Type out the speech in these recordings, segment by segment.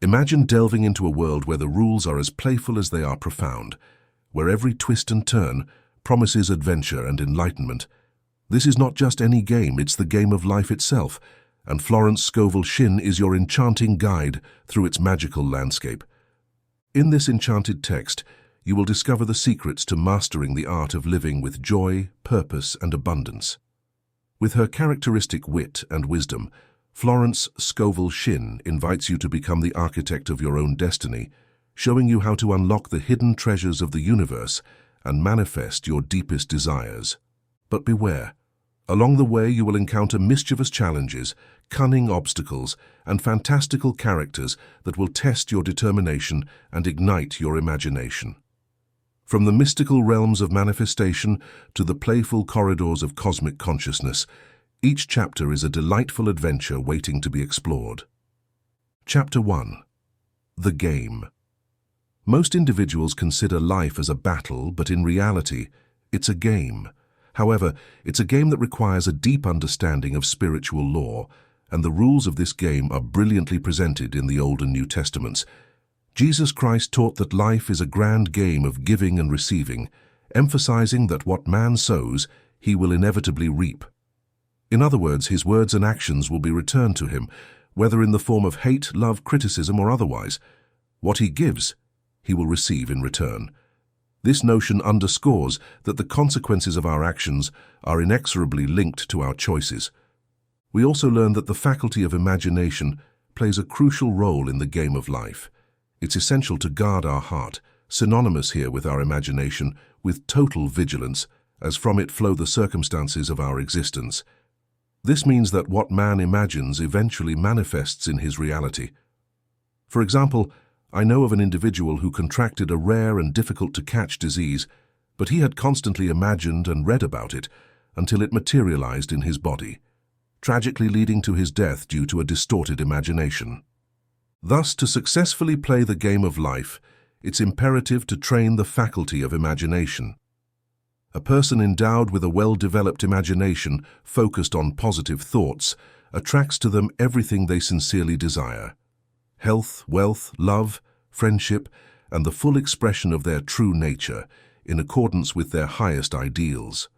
Imagine delving into a world where the rules are as playful as they are profound, where every twist and turn promises adventure and enlightenment. This is not just any game, it's the game of life itself, and Florence Scovel Shinn is your enchanting guide through its magical landscape. In this enchanted text, you will discover the secrets to mastering the art of living with joy, purpose, and abundance. With her characteristic wit and wisdom, Florence Scovel Shinn invites you to become the architect of your own destiny, showing you how to unlock the hidden treasures of the universe and manifest your deepest desires. But beware. Along the way you will encounter mischievous challenges, cunning obstacles, and fantastical characters that will test your determination and ignite your imagination. From the mystical realms of manifestation to the playful corridors of cosmic consciousness, each chapter is a delightful adventure waiting to be explored. Chapter 1. The Game. Most individuals consider life as a battle, but in reality, it's a game. However, it's a game that requires a deep understanding of spiritual law, and the rules of this game are brilliantly presented in the Old and New Testaments. Jesus Christ taught that life is a grand game of giving and receiving, emphasizing that what man sows, he will inevitably reap. In other words, his words and actions will be returned to him, whether in the form of hate, love, criticism, or otherwise. What he gives, he will receive in return. This notion underscores that the consequences of our actions are inexorably linked to our choices. We also learn that the faculty of imagination plays a crucial role in the game of life. It's essential to guard our heart, synonymous here with our imagination, with total vigilance, as from it flow the circumstances of our existence. This means that what man imagines eventually manifests in his reality. For example, I know of an individual who contracted a rare and difficult-to-catch disease, but he had constantly imagined and read about it until it materialized in his body, tragically leading to his death due to a distorted imagination. Thus, to successfully play the game of life, it's imperative to train the faculty of imagination. A person endowed with a well-developed imagination focused on positive thoughts attracts to them everything they sincerely desire: health, wealth, love, friendship, and the full expression of their true nature in accordance with their highest ideals.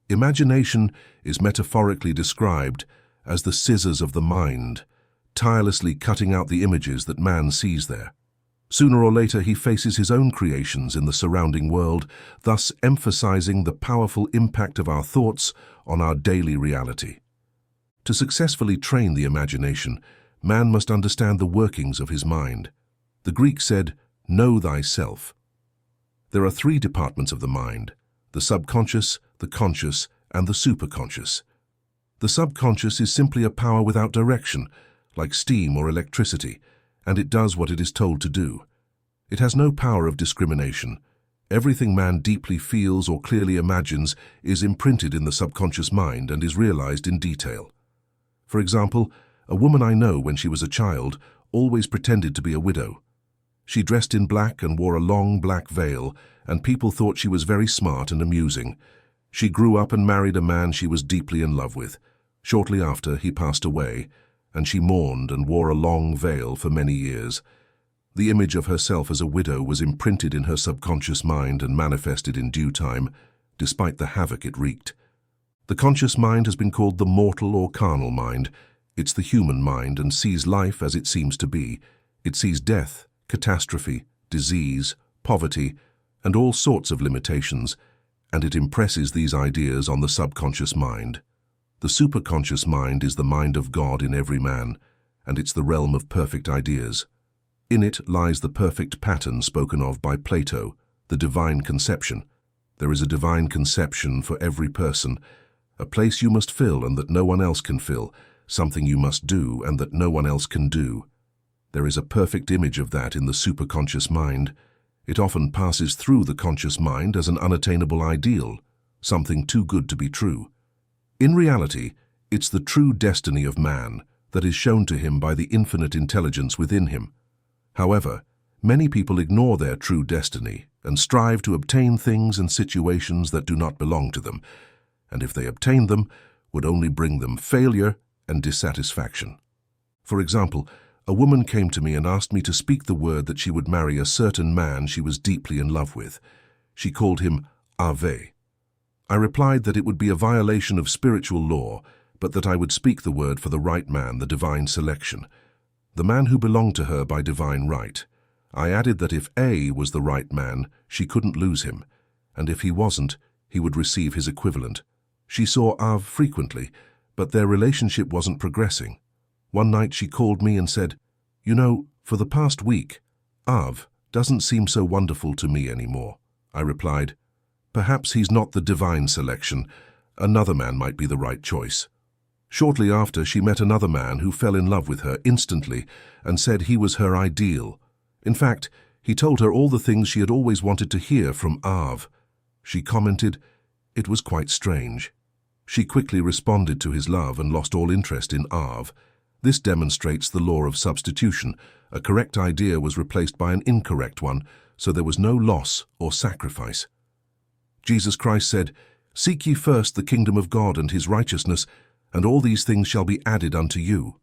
Imagination is metaphorically described as the scissors of the mind, tirelessly cutting out the images that man sees there. Sooner or later he faces his own creations in the surrounding world, thus emphasizing the powerful impact of our thoughts on our daily reality. To successfully train the imagination, man must understand the workings of his mind. The Greeks said, "Know thyself." There are three departments of the mind: the subconscious, the conscious, and the superconscious. The subconscious is simply a power without direction, like steam or electricity, and it does what it is told to do. It has no power of discrimination. Everything man deeply feels or clearly imagines is imprinted in the subconscious mind and is realized in detail. For example, a woman I know, when she was a child, always pretended to be a widow. She dressed in black and wore a long black veil, and people thought she was very smart and amusing. She grew up and married a man she was deeply in love with. Shortly after, he passed away, and she mourned and wore a long veil for many years. The image of herself as a widow was imprinted in her subconscious mind and manifested in due time, despite the havoc it wreaked. The conscious mind has been called the mortal or carnal mind. It's the human mind and sees life as it seems to be. It sees death, catastrophe, disease, poverty, and all sorts of limitations, and it impresses these ideas on the subconscious mind. The superconscious mind is the mind of God in every man, and it's the realm of perfect ideas. In it lies the perfect pattern spoken of by Plato, the divine conception. There is a divine conception for every person, a place you must fill and that no one else can fill, something you must do and that no one else can do. There is a perfect image of that in the superconscious mind. It often passes through the conscious mind as an unattainable ideal, something too good to be true. In reality, it's the true destiny of man that is shown to him by the infinite intelligence within him. However, many people ignore their true destiny and strive to obtain things and situations that do not belong to them, and if they obtain them, would only bring them failure and dissatisfaction. For example, a woman came to me and asked me to speak the word that she would marry a certain man she was deeply in love with. She called him Ave. I replied that it would be a violation of spiritual law, but that I would speak the word for the right man, the divine selection, the man who belonged to her by divine right. I added that if A was the right man, she couldn't lose him, and if he wasn't, he would receive his equivalent. She saw Av frequently, but their relationship wasn't progressing. One night she called me and said, "You know, for the past week, Av doesn't seem so wonderful to me anymore." I replied, "Perhaps he's not the divine selection. Another man might be the right choice." Shortly after, she met another man who fell in love with her instantly and said he was her ideal. In fact, he told her all the things she had always wanted to hear from Av. She commented, "It was quite strange." She quickly responded to his love and lost all interest in Av. This demonstrates the law of substitution. A correct idea was replaced by an incorrect one, so there was no loss or sacrifice. Jesus Christ said, "Seek ye first the kingdom of God and his righteousness, and all these things shall be added unto you."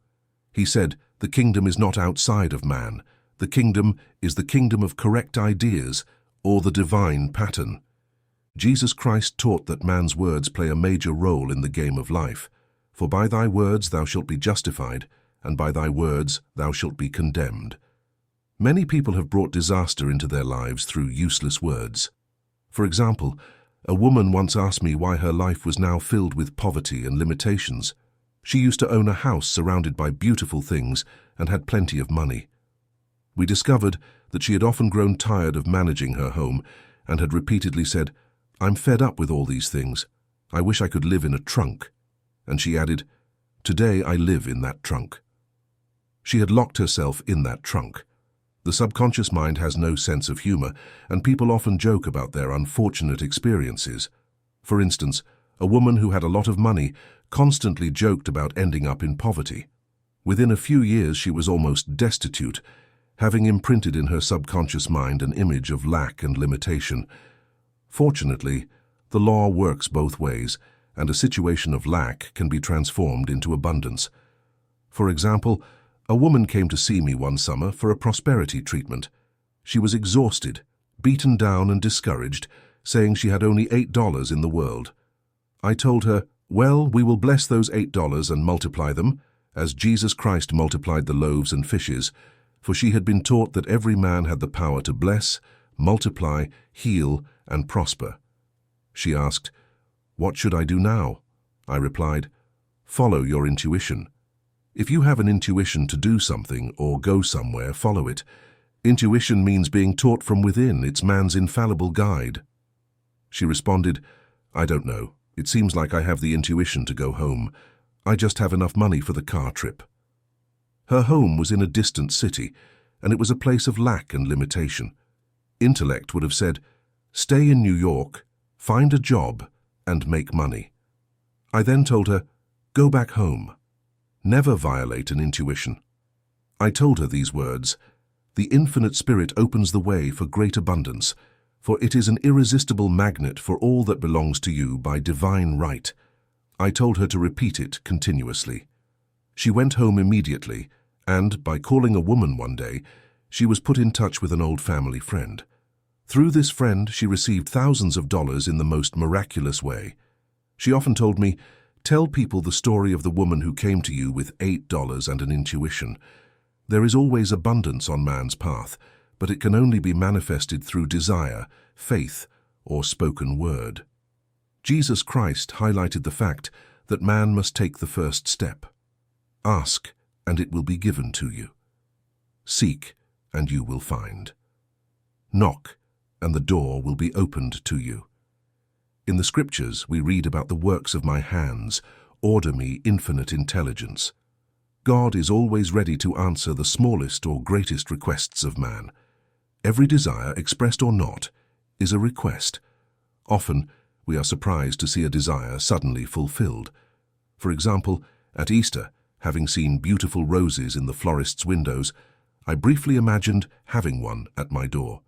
He said, the kingdom is not outside of man. The kingdom is the kingdom of correct ideas, or the divine pattern. Jesus Christ taught that man's words play a major role in the game of life. For by thy words thou shalt be justified, and by thy words thou shalt be condemned. Many people have brought disaster into their lives through useless words. For example, a woman once asked me why her life was now filled with poverty and limitations. She used to own a house surrounded by beautiful things and had plenty of money. We discovered that she had often grown tired of managing her home and had repeatedly said, "I'm fed up with all these things. I wish I could live in a trunk." And she added, "Today I live in that trunk." She had locked herself in that trunk. The subconscious mind has no sense of humor, and people often joke about their unfortunate experiences. For instance, a woman who had a lot of money constantly joked about ending up in poverty. Within a few years she was almost destitute, having imprinted in her subconscious mind an image of lack and limitation. Fortunately, the law works both ways, and a situation of lack can be transformed into abundance. For example, a woman came to see me one summer for a prosperity treatment. She was exhausted, beaten down and discouraged, saying she had only $8 in the world. I told her, "Well, we will bless those $8 and multiply them, as Jesus Christ multiplied the loaves and fishes," for she had been taught that every man had the power to bless, multiply, heal, and prosper. She asked, "What should I do now?" I replied, "Follow your intuition. If you have an intuition to do something or go somewhere, follow it. Intuition means being taught from within. It's man's infallible guide." She responded, "I don't know. It seems like I have the intuition to go home. I just have enough money for the car trip." Her home was in a distant city, and it was a place of lack and limitation. Intellect would have said, "Stay in New York, find a job, and make money." I then told her, "Go back home. Never violate an intuition." I told her these words, "The infinite spirit opens the way for great abundance, for it is an irresistible magnet for all that belongs to you by divine right." I told her to repeat it continuously. She went home immediately, and, by calling a woman one day, she was put in touch with an old family friend. Through this friend, she received thousands of dollars in the most miraculous way. She often told me, "Tell people the story of the woman who came to you with $8 and an intuition. There is always abundance on man's path, but it can only be manifested through desire, faith, or spoken word." Jesus Christ highlighted the fact that man must take the first step. Ask, and it will be given to you. Seek, and you will find. Knock, and the door will be opened to you. In the scriptures, we read about the works of my hands. Order me infinite intelligence. God is always ready to answer the smallest or greatest requests of man. Every desire, expressed or not, is a request. Often, we are surprised to see a desire suddenly fulfilled. For example, at Easter, having seen beautiful roses in the florist's windows, I briefly imagined having one at my door.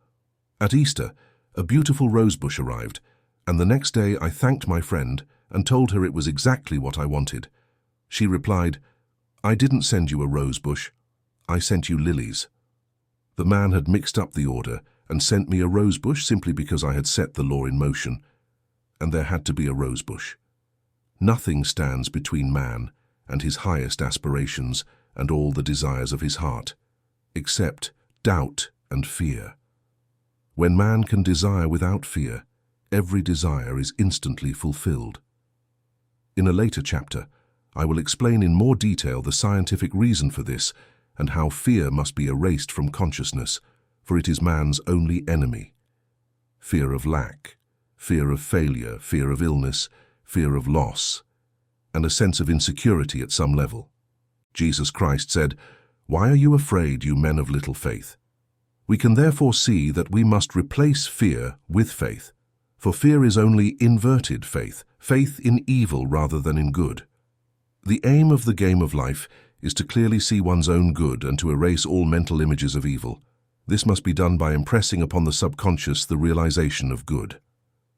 At Easter, a beautiful rose bush arrived, and the next day I thanked my friend and told her it was exactly what I wanted. She replied, "I didn't send you a rose bush. I sent you lilies." The man had mixed up the order and sent me a rosebush simply because I had set the law in motion, and there had to be a rosebush. Nothing stands between man and his highest aspirations and all the desires of his heart, except doubt and fear. When man can desire without fear, every desire is instantly fulfilled. In a later chapter, I will explain in more detail the scientific reason for this and how fear must be erased from consciousness, for it is man's only enemy. Fear of lack, fear of failure, fear of illness, fear of loss, and a sense of insecurity at some level. Jesus Christ said, "Why are you afraid, you men of little faith?" We can therefore see that we must replace fear with faith, for fear is only inverted faith, faith in evil rather than in good. The aim of the game of life is to clearly see one's own good and to erase all mental images of evil. This must be done by impressing upon the subconscious the realization of good.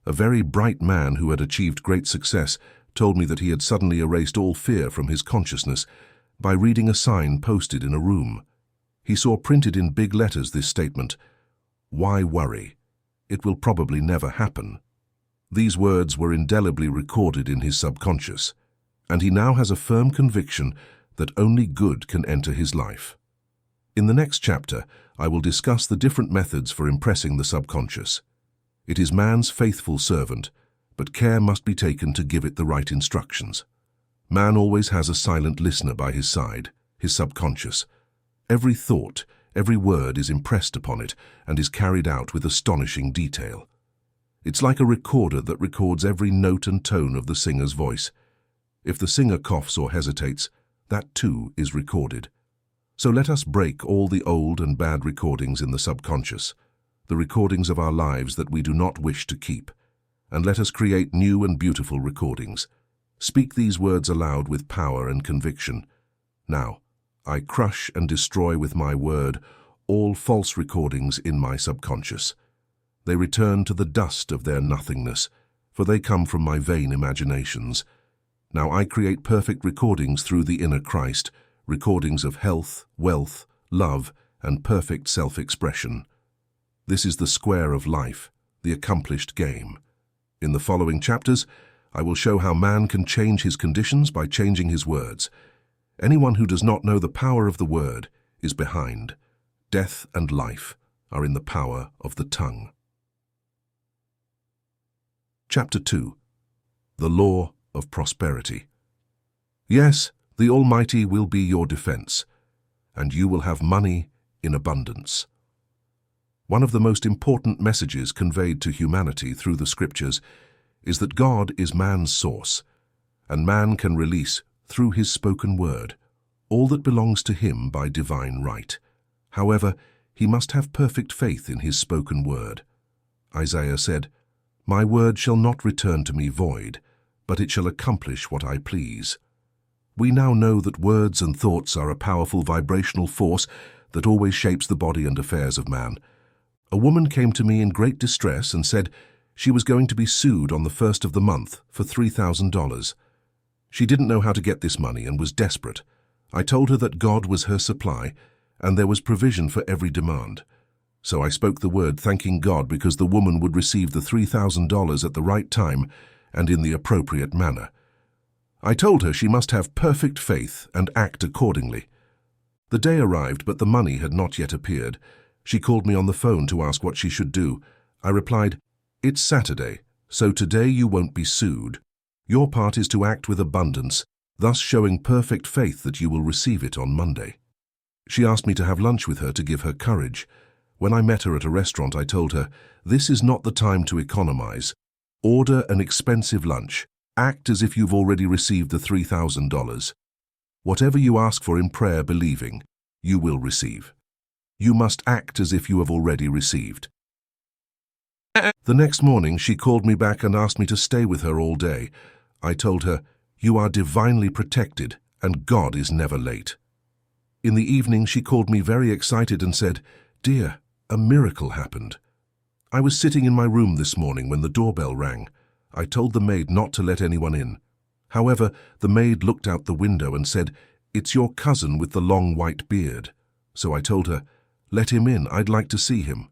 A very bright man who had achieved great success told me that he had suddenly erased all fear from his consciousness by reading a sign posted in a room. He saw printed in big letters this statement, "Why worry? It will probably never happen." These words were indelibly recorded in his subconscious, and he now has a firm conviction that only good can enter his life. In the next chapter, I will discuss the different methods for impressing the subconscious. It is man's faithful servant, but care must be taken to give it the right instructions. Man always has a silent listener by his side, his subconscious. Every thought, every word is impressed upon it and is carried out with astonishing detail. It's like a recorder that records every note and tone of the singer's voice. If the singer coughs or hesitates, that too is recorded. So let us break all the old and bad recordings in the subconscious, the recordings of our lives that we do not wish to keep, and let us create new and beautiful recordings. Speak these words aloud with power and conviction. Now, I crush and destroy with my word all false recordings in my subconscious. They return to the dust of their nothingness, for they come from my vain imaginations. Now I create perfect recordings through the inner Christ, recordings of health, wealth, love, and perfect self-expression. This is the square of life, the accomplished game. In the following chapters, I will show how man can change his conditions by changing his words. Anyone who does not know the power of the word is behind. Death and life are in the power of the tongue. Chapter 2. The Law of Prosperity. Yes, the Almighty will be your defense, and you will have money in abundance. One of the most important messages conveyed to humanity through the Scriptures is that God is man's source, and man can release, through his spoken word, all that belongs to him by divine right. However, he must have perfect faith in his spoken word. Isaiah said, "My word shall not return to me void, but it shall accomplish what I please." We now know that words and thoughts are a powerful vibrational force that always shapes the body and affairs of man. A woman came to me in great distress and said she was going to be sued on the 1st of the month for $3,000. She didn't know how to get this money and was desperate. I told her that God was her supply and there was provision for every demand. So I spoke the word, thanking God because the woman would receive the $3,000 at the right time and in the appropriate manner. I told her she must have perfect faith and act accordingly. The day arrived, but the money had not yet appeared. She called me on the phone to ask what she should do. I replied, "It's Saturday, so today you won't be sued. Your part is to act with abundance, thus showing perfect faith that you will receive it on Monday." She asked me to have lunch with her to give her courage. When I met her at a restaurant, I told her, "This is not the time to economize. Order an expensive lunch. Act as if you've already received the $3,000. Whatever you ask for in prayer believing, you will receive. You must act as if you have already received." The next morning, she called me back and asked me to stay with her all day. I told her, "You are divinely protected, and God is never late." In the evening, she called me very excited and said, "Dear, a miracle happened. I was sitting in my room this morning when the doorbell rang. I told the maid not to let anyone in. However, the maid looked out the window and said, 'It's your cousin with the long white beard.' So I told her, "Let him in, I'd like to see him."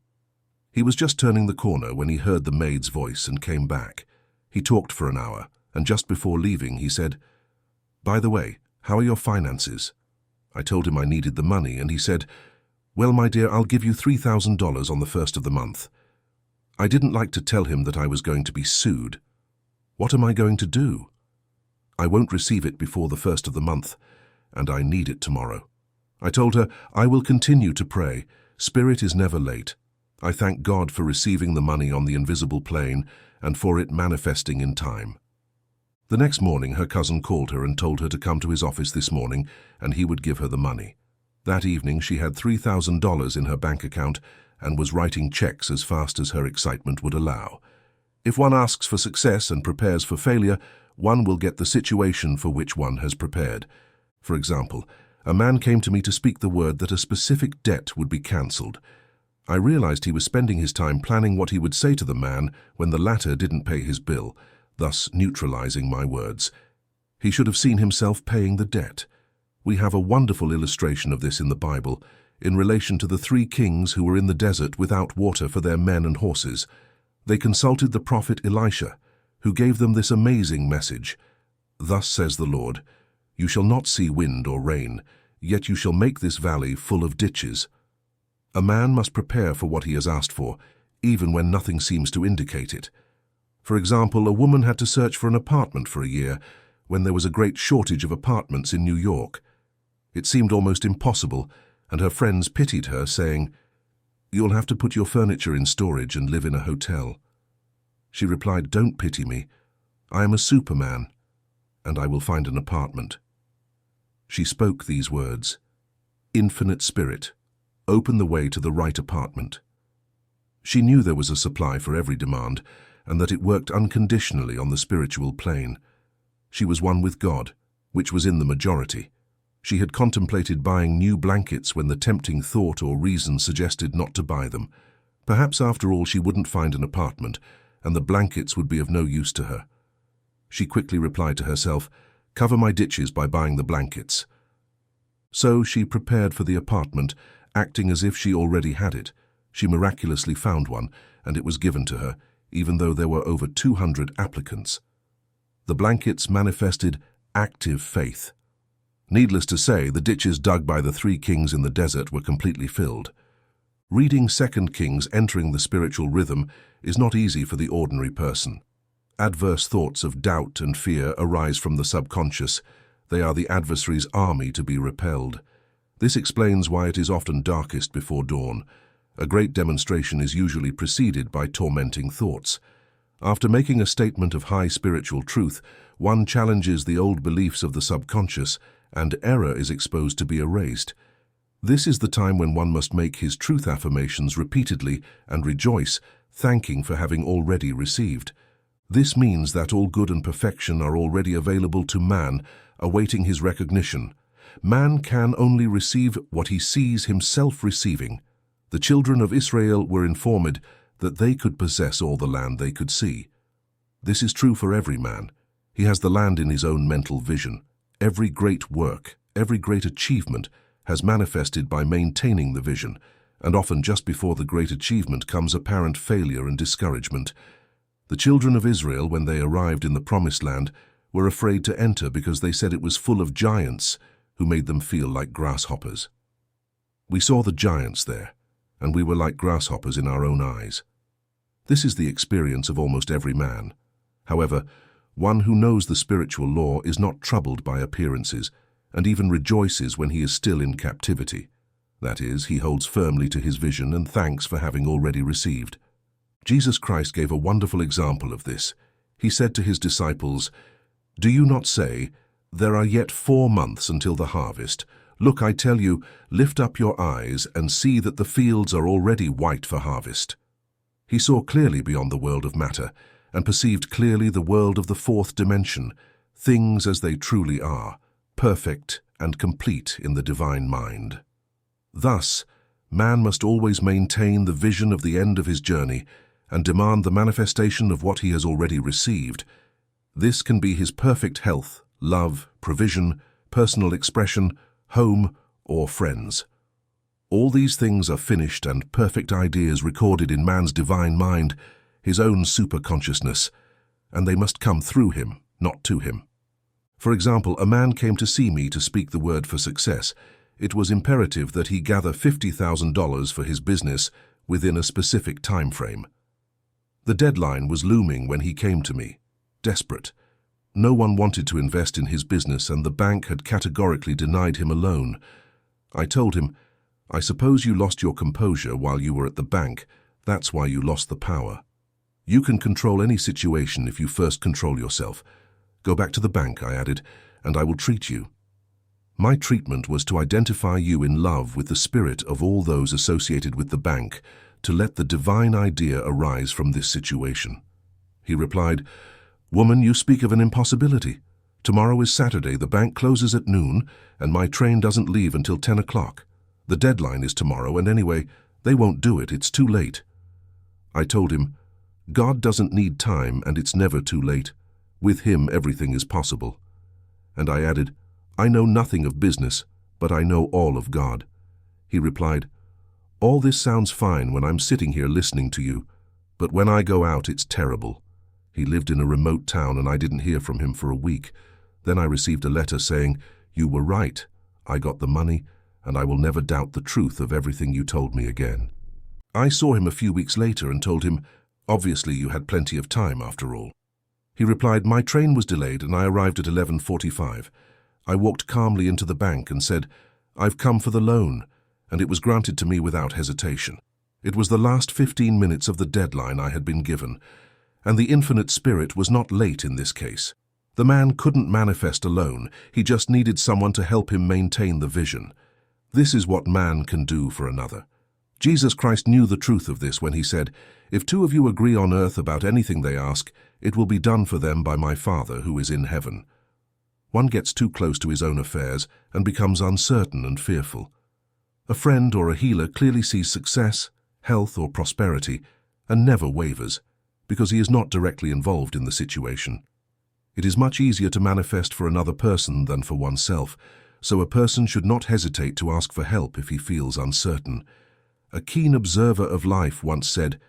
He was just turning the corner when he heard the maid's voice and came back. He talked for an hour, and just before leaving he said, "By the way, how are your finances?" I told him I needed the money, and he said, "Well, my dear, I'll give you $3,000 on the first of the month." I didn't like to tell him that I was going to be sued. What am I going to do? I won't receive it before the first of the month, and I need it tomorrow. I told her, I will continue to pray. Spirit is never late. I thank God for receiving the money on the invisible plane and for it manifesting in time. The next morning, her cousin called her and told her to come to his office this morning and he would give her the money. That evening, she had $3,000 in her bank account and was writing checks as fast as her excitement would allow. If one asks for success and prepares for failure, one will get the situation for which one has prepared. For example, a man came to me to speak the word that a specific debt would be cancelled. I realized he was spending his time planning what he would say to the man when the latter didn't pay his bill, thus neutralizing my words. He should have seen himself paying the debt. We have a wonderful illustration of this in the Bible, in relation to the 3 kings who were in the desert without water for their men and horses. They consulted the prophet Elisha, who gave them this amazing message. "Thus says the Lord, you shall not see wind or rain, yet you shall make this valley full of ditches." A man must prepare for what he has asked for, even when nothing seems to indicate it. For example, a woman had to search for an apartment for a year when there was a great shortage of apartments in New York. It seemed almost impossible, and her friends pitied her, saying, "You'll have to put your furniture in storage and live in a hotel." She replied, "Don't pity me. I am a superman, and I will find an apartment." She spoke these words, "Infinite Spirit, open the way to the right apartment." She knew there was a supply for every demand, and that it worked unconditionally on the spiritual plane. She was one with God, which was in the majority. She had contemplated buying new blankets when the tempting thought or reason suggested not to buy them. Perhaps after all she wouldn't find an apartment, and the blankets would be of no use to her. She quickly replied to herself, "Cover my ditches by buying the blankets." So she prepared for the apartment, acting as if she already had it. She miraculously found one, and it was given to her, even though there were over 200 applicants. The blankets manifested active faith. Needless to say, the ditches dug by the 3 kings in the desert were completely filled. Reading 2 Kings entering the spiritual rhythm is not easy for the ordinary person. Adverse thoughts of doubt and fear arise from the subconscious. They are the adversary's army to be repelled. This explains why it is often darkest before dawn. A great demonstration is usually preceded by tormenting thoughts. After making a statement of high spiritual truth, one challenges the old beliefs of the subconscious, and error is exposed to be erased. This is the time when one must make his truth affirmations repeatedly and rejoice, thanking for having already received. This means that all good and perfection are already available to man, awaiting his recognition. Man can only receive what he sees himself receiving. The children of Israel were informed that they could possess all the land they could see. This is true for every man. He has the land in his own mental vision. Every great work, every great achievement has manifested by maintaining the vision, and often just before the great achievement comes apparent failure and discouragement. The children of Israel, when they arrived in the Promised Land, were afraid to enter because they said it was full of giants who made them feel like grasshoppers. We saw the giants there, and we were like grasshoppers in our own eyes. This is the experience of almost every man. However, one who knows the spiritual law is not troubled by appearances, and even rejoices when he is still in captivity. That is, he holds firmly to his vision and thanks for having already received. Jesus Christ gave a wonderful example of this. He said to his disciples, "Do you not say, 'There are yet 4 months until the harvest'? Look, I tell you, lift up your eyes and see that the fields are already white for harvest." He saw clearly beyond the world of matter, and perceived clearly the world of the 4th dimension, things as they truly are, perfect and complete in the divine mind. Thus, man must always maintain the vision of the end of his journey and demand the manifestation of what he has already received. This can be his perfect health, love, provision, personal expression, home, or friends. All these things are finished and perfect ideas recorded in man's divine mind, his own superconsciousness, and they must come through him, not to him. For example, a man came to see me to speak the word for success. It was imperative that he gather $50,000 for his business within a specific time frame. The deadline was looming when he came to me, desperate. No one wanted to invest in his business, and the bank had categorically denied him a loan. I told him, "I suppose you lost your composure while you were at the bank. That's why you lost the power. You can control any situation if you first control yourself. Go back to the bank," I added, "and I will treat you." My treatment was to identify you in love with the spirit of all those associated with the bank, to let the divine idea arise from this situation. He replied, "Woman, you speak of an impossibility. Tomorrow is Saturday, the bank closes at noon, and my train doesn't leave until 10 o'clock. The deadline is tomorrow, and anyway, they won't do it, it's too late." I told him, "God doesn't need time, and it's never too late. With him, everything is possible." And I added, "I know nothing of business, but I know all of God." He replied, "All this sounds fine when I'm sitting here listening to you, but when I go out, it's terrible." He lived in a remote town, and I didn't hear from him for a week. Then I received a letter saying, "You were right. I got the money, and I will never doubt the truth of everything you told me again." I saw him a few weeks later and told him, "Obviously you had plenty of time after all." He replied, "My train was delayed and I arrived at 11:45. I walked calmly into the bank and said, 'I've come for the loan,' and it was granted to me without hesitation. It was the last 15 minutes of the deadline I had been given, and the infinite spirit was not late in this case. The man couldn't manifest alone, he just needed someone to help him maintain the vision. This is what man can do for another. Jesus Christ knew the truth of this when he said, 'If two of you agree on earth about anything they ask, it will be done for them by my Father who is in heaven.' One gets too close to his own affairs and becomes uncertain and fearful. A friend or a healer clearly sees success, health, or prosperity and never wavers, because he is not directly involved in the situation. It is much easier to manifest for another person than for oneself, so a person should not hesitate to ask for help if he feels uncertain. A keen observer of life once said,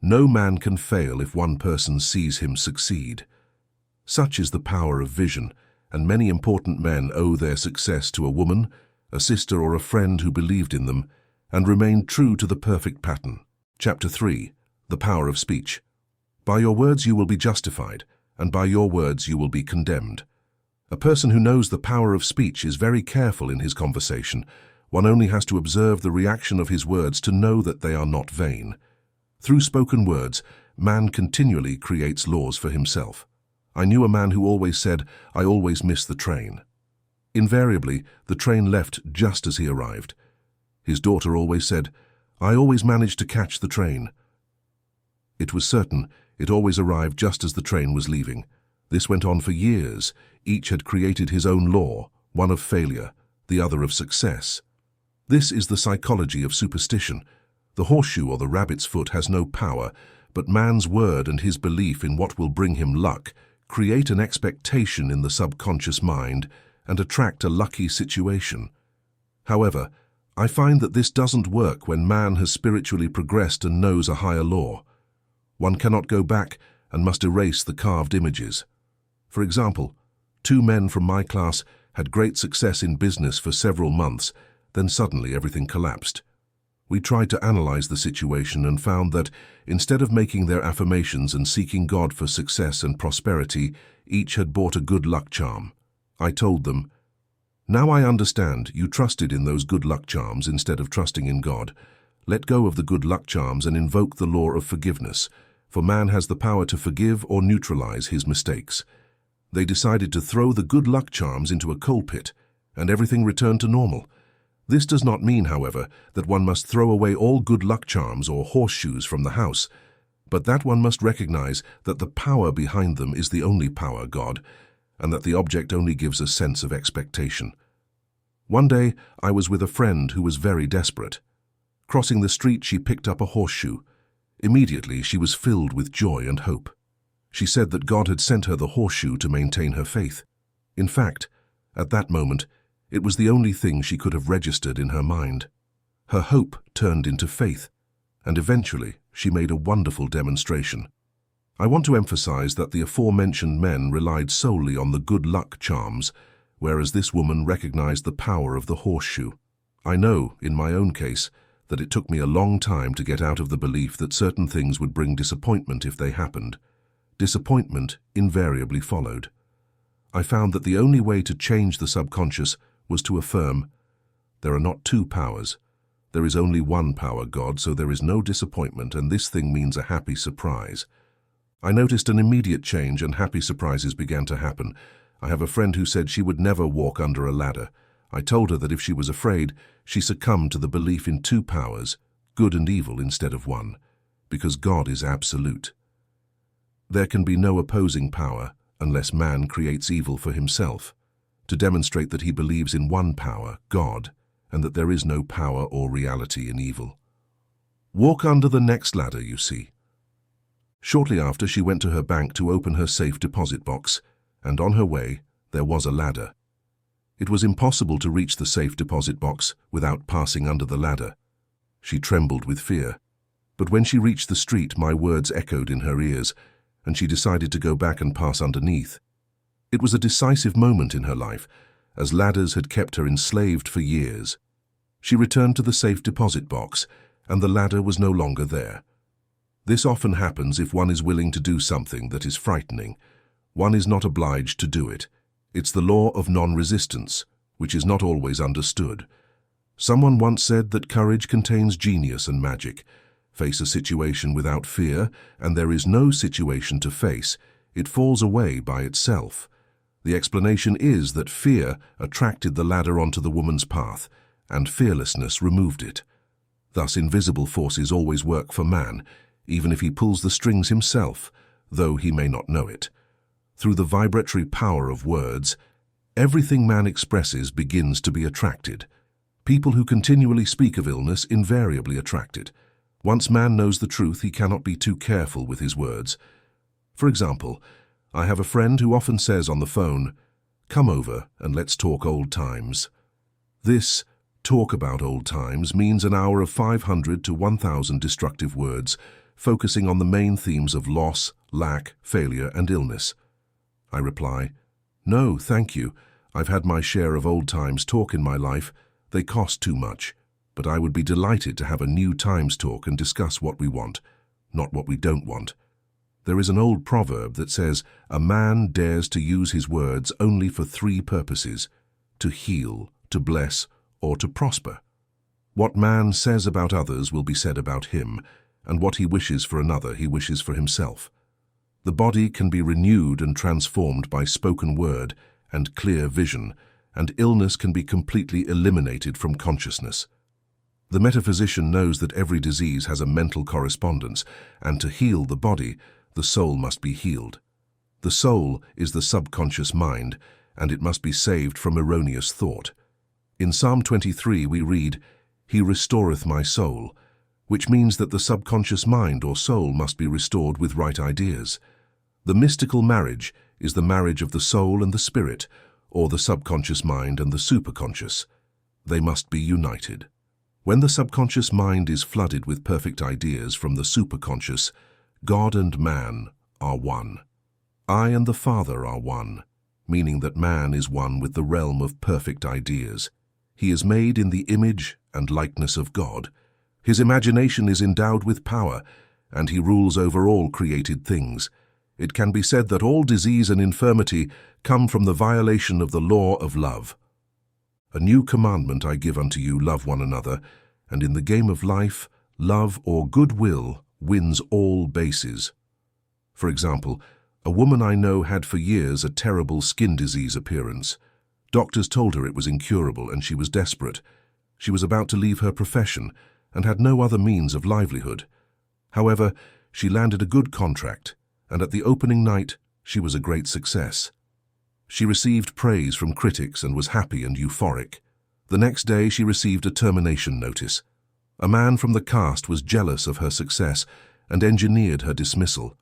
"No man can fail if one person sees him succeed." Such is the power of vision, and many important men owe their success to a woman, a sister, or a friend who believed in them and remained true to the perfect pattern. Chapter 3. The Power of Speech. By your words you will be justified, and by your words you will be condemned. A person who knows the power of speech is very careful in his conversation. One only has to observe the reaction of his words to know that they are not vain. Through spoken words, man continually creates laws for himself. I knew a man who always said, "I always miss the train." Invariably, the train left just as he arrived. His daughter always said, "I always managed to catch the train." It was certain it always arrived just as the train was leaving. This went on for years. Each had created his own law, one of failure, the other of success. This is the psychology of superstition. The horseshoe or the rabbit's foot has no power, but man's word and his belief in what will bring him luck create an expectation in the subconscious mind and attract a lucky situation. However, I find that this doesn't work when man has spiritually progressed and knows a higher law. One cannot go back and must erase the carved images. For example, 2 men from my class had great success in business for several months, then suddenly everything collapsed. We tried to analyze the situation and found that, instead of making their affirmations and seeking God for success and prosperity, each had bought a good luck charm. I told them, "Now I understand you trusted in those good luck charms instead of trusting in God. Let go of the good luck charms and invoke the law of forgiveness, for man has the power to forgive or neutralize his mistakes." They decided to throw the good luck charms into a coal pit, and everything returned to normal. This does not mean, however, that one must throw away all good luck charms or horseshoes from the house, but that one must recognize that the power behind them is the only power, God, and that the object only gives a sense of expectation. One day, I was with a friend who was very desperate. Crossing the street, she picked up a horseshoe. Immediately, she was filled with joy and hope. She said that God had sent her the horseshoe to maintain her faith. In fact, at that moment, it was the only thing she could have registered in her mind. Her hope turned into faith, and eventually she made a wonderful demonstration. I want to emphasize that the aforementioned men relied solely on the good luck charms, whereas this woman recognized the power of the horseshoe. I know, in my own case, that it took me a long time to get out of the belief that certain things would bring disappointment if they happened. Disappointment invariably followed. I found that the only way to change the subconscious was to affirm, there are not two powers. There is only one power, God, so there is no disappointment, and this thing means a happy surprise. I noticed an immediate change, and happy surprises began to happen. I have a friend who said she would never walk under a ladder. I told her that if she was afraid, she succumbed to the belief in two powers, good and evil instead of one, because God is absolute. There can be no opposing power unless man creates evil for himself, to demonstrate that he believes in one power, God, and that there is no power or reality in evil. Walk under the next ladder, you see. Shortly after, she went to her bank to open her safe deposit box, and on her way, there was a ladder. It was impossible to reach the safe deposit box without passing under the ladder. She trembled with fear, but when she reached the street, my words echoed in her ears, and she decided to go back and pass underneath. It was a decisive moment in her life, as ladders had kept her enslaved for years. She returned to the safe deposit box, and the ladder was no longer there. This often happens if one is willing to do something that is frightening. One is not obliged to do it. It's the law of non-resistance, which is not always understood. Someone once said that courage contains genius and magic. Face a situation without fear, and there is no situation to face. It falls away by itself. The explanation is that fear attracted the ladder onto the woman's path, and fearlessness removed it. Thus, invisible forces always work for man, even if he pulls the strings himself, though he may not know it. Through the vibratory power of words, everything man expresses begins to be attracted. People who continually speak of illness invariably attract it. Once man knows the truth, he cannot be too careful with his words. For example, I have a friend who often says on the phone, "Come over and let's talk old times." This talk about old times means an hour of 500 to 1,000 destructive words, focusing on the main themes of loss, lack, failure, and illness. I reply, "No, thank you. I've had my share of old times talk in my life. They cost too much, but I would be delighted to have a new times talk and discuss what we want, not what we don't want." There is an old proverb that says, "A man dares to use his words only for three purposes: to heal, to bless, or to prosper." What man says about others will be said about him, and what he wishes for another he wishes for himself. The body can be renewed and transformed by spoken word and clear vision, and illness can be completely eliminated from consciousness. The metaphysician knows that every disease has a mental correspondence, and to heal the body, the soul must be healed. The soul is the subconscious mind, and it must be saved from erroneous thought. In Psalm 23 we read, "He restoreth my soul," which means that the subconscious mind or soul must be restored with right ideas. The mystical marriage is the marriage of the soul and the spirit, or the subconscious mind and the superconscious. They must be united. When the subconscious mind is flooded with perfect ideas from the superconscious, God and man are one. I and the Father are one, meaning that man is one with the realm of perfect ideas. He is made in the image and likeness of God. His imagination is endowed with power, and he rules over all created things. It can be said that all disease and infirmity come from the violation of the law of love. "A new commandment I give unto you, love one another, and in the game of life, love or goodwill wins all bases." For example, a woman I know had for years a terrible skin disease appearance. Doctors told her it was incurable, and she was desperate. She was about to leave her profession and had no other means of livelihood. However, she landed a good contract, and at the opening night, she was a great success. She received praise from critics and was happy and euphoric. The next day, she received a termination notice. A man from the cast was jealous of her success and engineered her dismissal.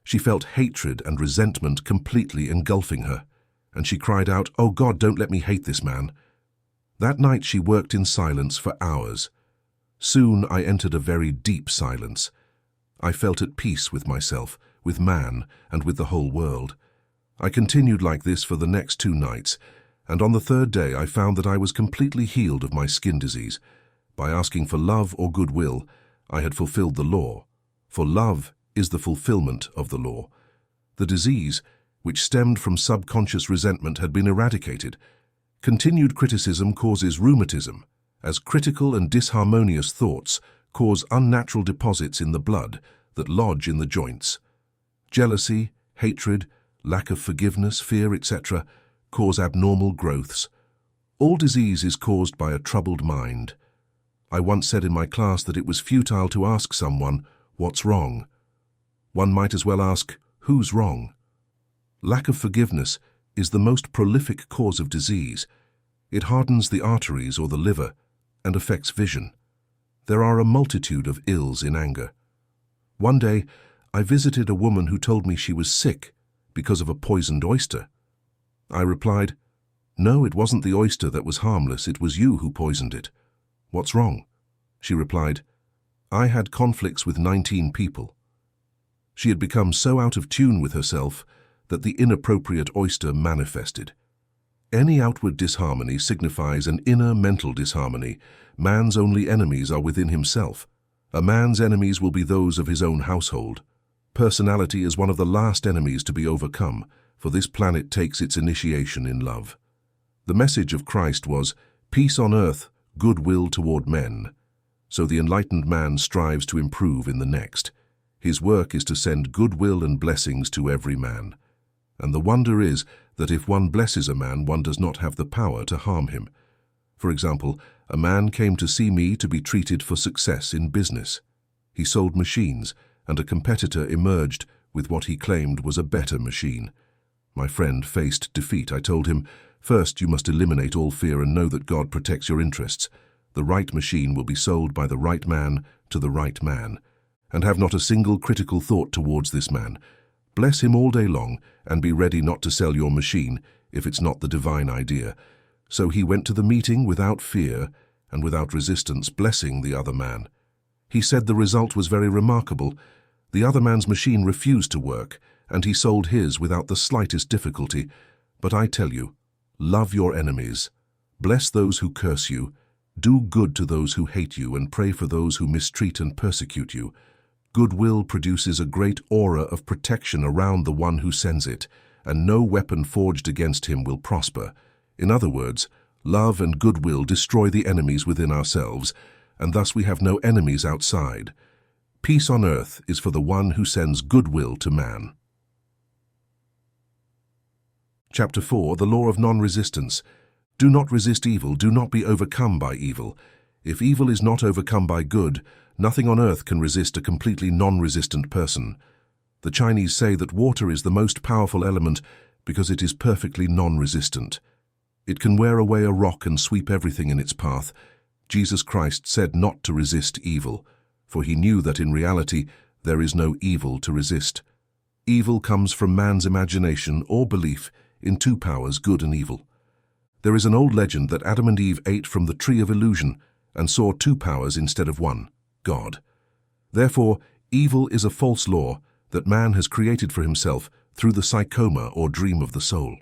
She felt hatred and resentment completely engulfing her, and she cried out, "Oh God, don't let me hate this man." That night she worked in silence for hours. Soon I entered a very deep silence. I felt at peace with myself, with man, and with the whole world. I continued like this for the next 2 nights, and on the 3rd day I found that I was completely healed of my skin disease. By asking for love or goodwill, I had fulfilled the law, for love is the fulfillment of the law. The disease, which stemmed from subconscious resentment, had been eradicated. Continued criticism causes rheumatism, as critical and disharmonious thoughts cause unnatural deposits in the blood that lodge in the joints. Jealousy, hatred, lack of forgiveness, fear, etc. cause abnormal growths. All disease is caused by a troubled mind. I once said in my class that it was futile to ask someone, "What's wrong?" One might as well ask, "Who's wrong?" Lack of forgiveness is the most prolific cause of disease. It hardens the arteries or the liver and affects vision. There are a multitude of ills in anger. One day, I visited a woman who told me she was sick because of a poisoned oyster. I replied, "No, it wasn't the oyster that was harmless, it was you who poisoned it. What's wrong?" She replied, "I had conflicts with 19 people." She had become so out of tune with herself that the inappropriate oyster manifested. Any outward disharmony signifies an inner mental disharmony. Man's only enemies are within himself. A man's enemies will be those of his own household. Personality is one of the last enemies to be overcome, for this planet takes its initiation in love. The message of Christ was, "Peace on earth, goodwill toward men." So the enlightened man strives to improve in the next. His work is to send goodwill and blessings to every man. And the wonder is that if one blesses a man, one does not have the power to harm him. For example, a man came to see me to be treated for success in business. He sold machines, and a competitor emerged with what he claimed was a better machine. My friend faced defeat. I told him, "First, you must eliminate all fear and know that God protects your interests. The right machine will be sold by the right man to the right man. And have not a single critical thought towards this man. Bless him all day long and be ready not to sell your machine if it's not the divine idea." So he went to the meeting without fear and without resistance, blessing the other man. He said the result was very remarkable. The other man's machine refused to work, and he sold his without the slightest difficulty. But I tell you, love your enemies, bless those who curse you, do good to those who hate you, and pray for those who mistreat and persecute you. Goodwill produces a great aura of protection around the one who sends it, and no weapon forged against him will prosper. In other words, love and goodwill destroy the enemies within ourselves, and thus we have no enemies outside. Peace on earth is for the one who sends goodwill to man. Chapter 4, the law of non-resistance. Do not resist evil, do not be overcome by evil. If evil is not overcome by good, nothing on earth can resist a completely non-resistant person. The Chinese say that water is the most powerful element because it is perfectly non-resistant. It can wear away a rock and sweep everything in its path. Jesus Christ said not to resist evil, for he knew that in reality there is no evil to resist. Evil comes from man's imagination or belief in 2 powers, good and evil. There is an old legend that Adam and Eve ate from the tree of illusion and saw 2 powers instead of 1, God. Therefore, evil is a false law that man has created for himself through the psychoma or dream of the soul.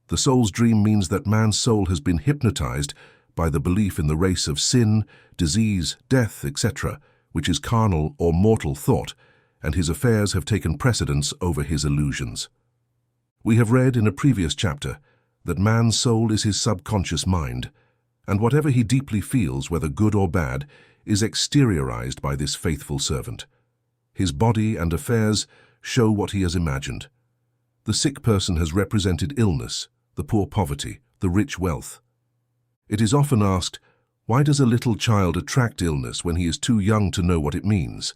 The soul's dream means that man's soul has been hypnotized by the belief in the race of sin, disease, death, etc., which is carnal or mortal thought, and his affairs have taken precedence over his illusions. We have read in a previous chapter that man's soul is his subconscious mind, and whatever he deeply feels, whether good or bad, is exteriorized by this faithful servant. His body and affairs show what he has imagined. The sick person has represented illness, the poor poverty, the rich wealth. It is often asked, why does a little child attract illness when he is too young to know what it means?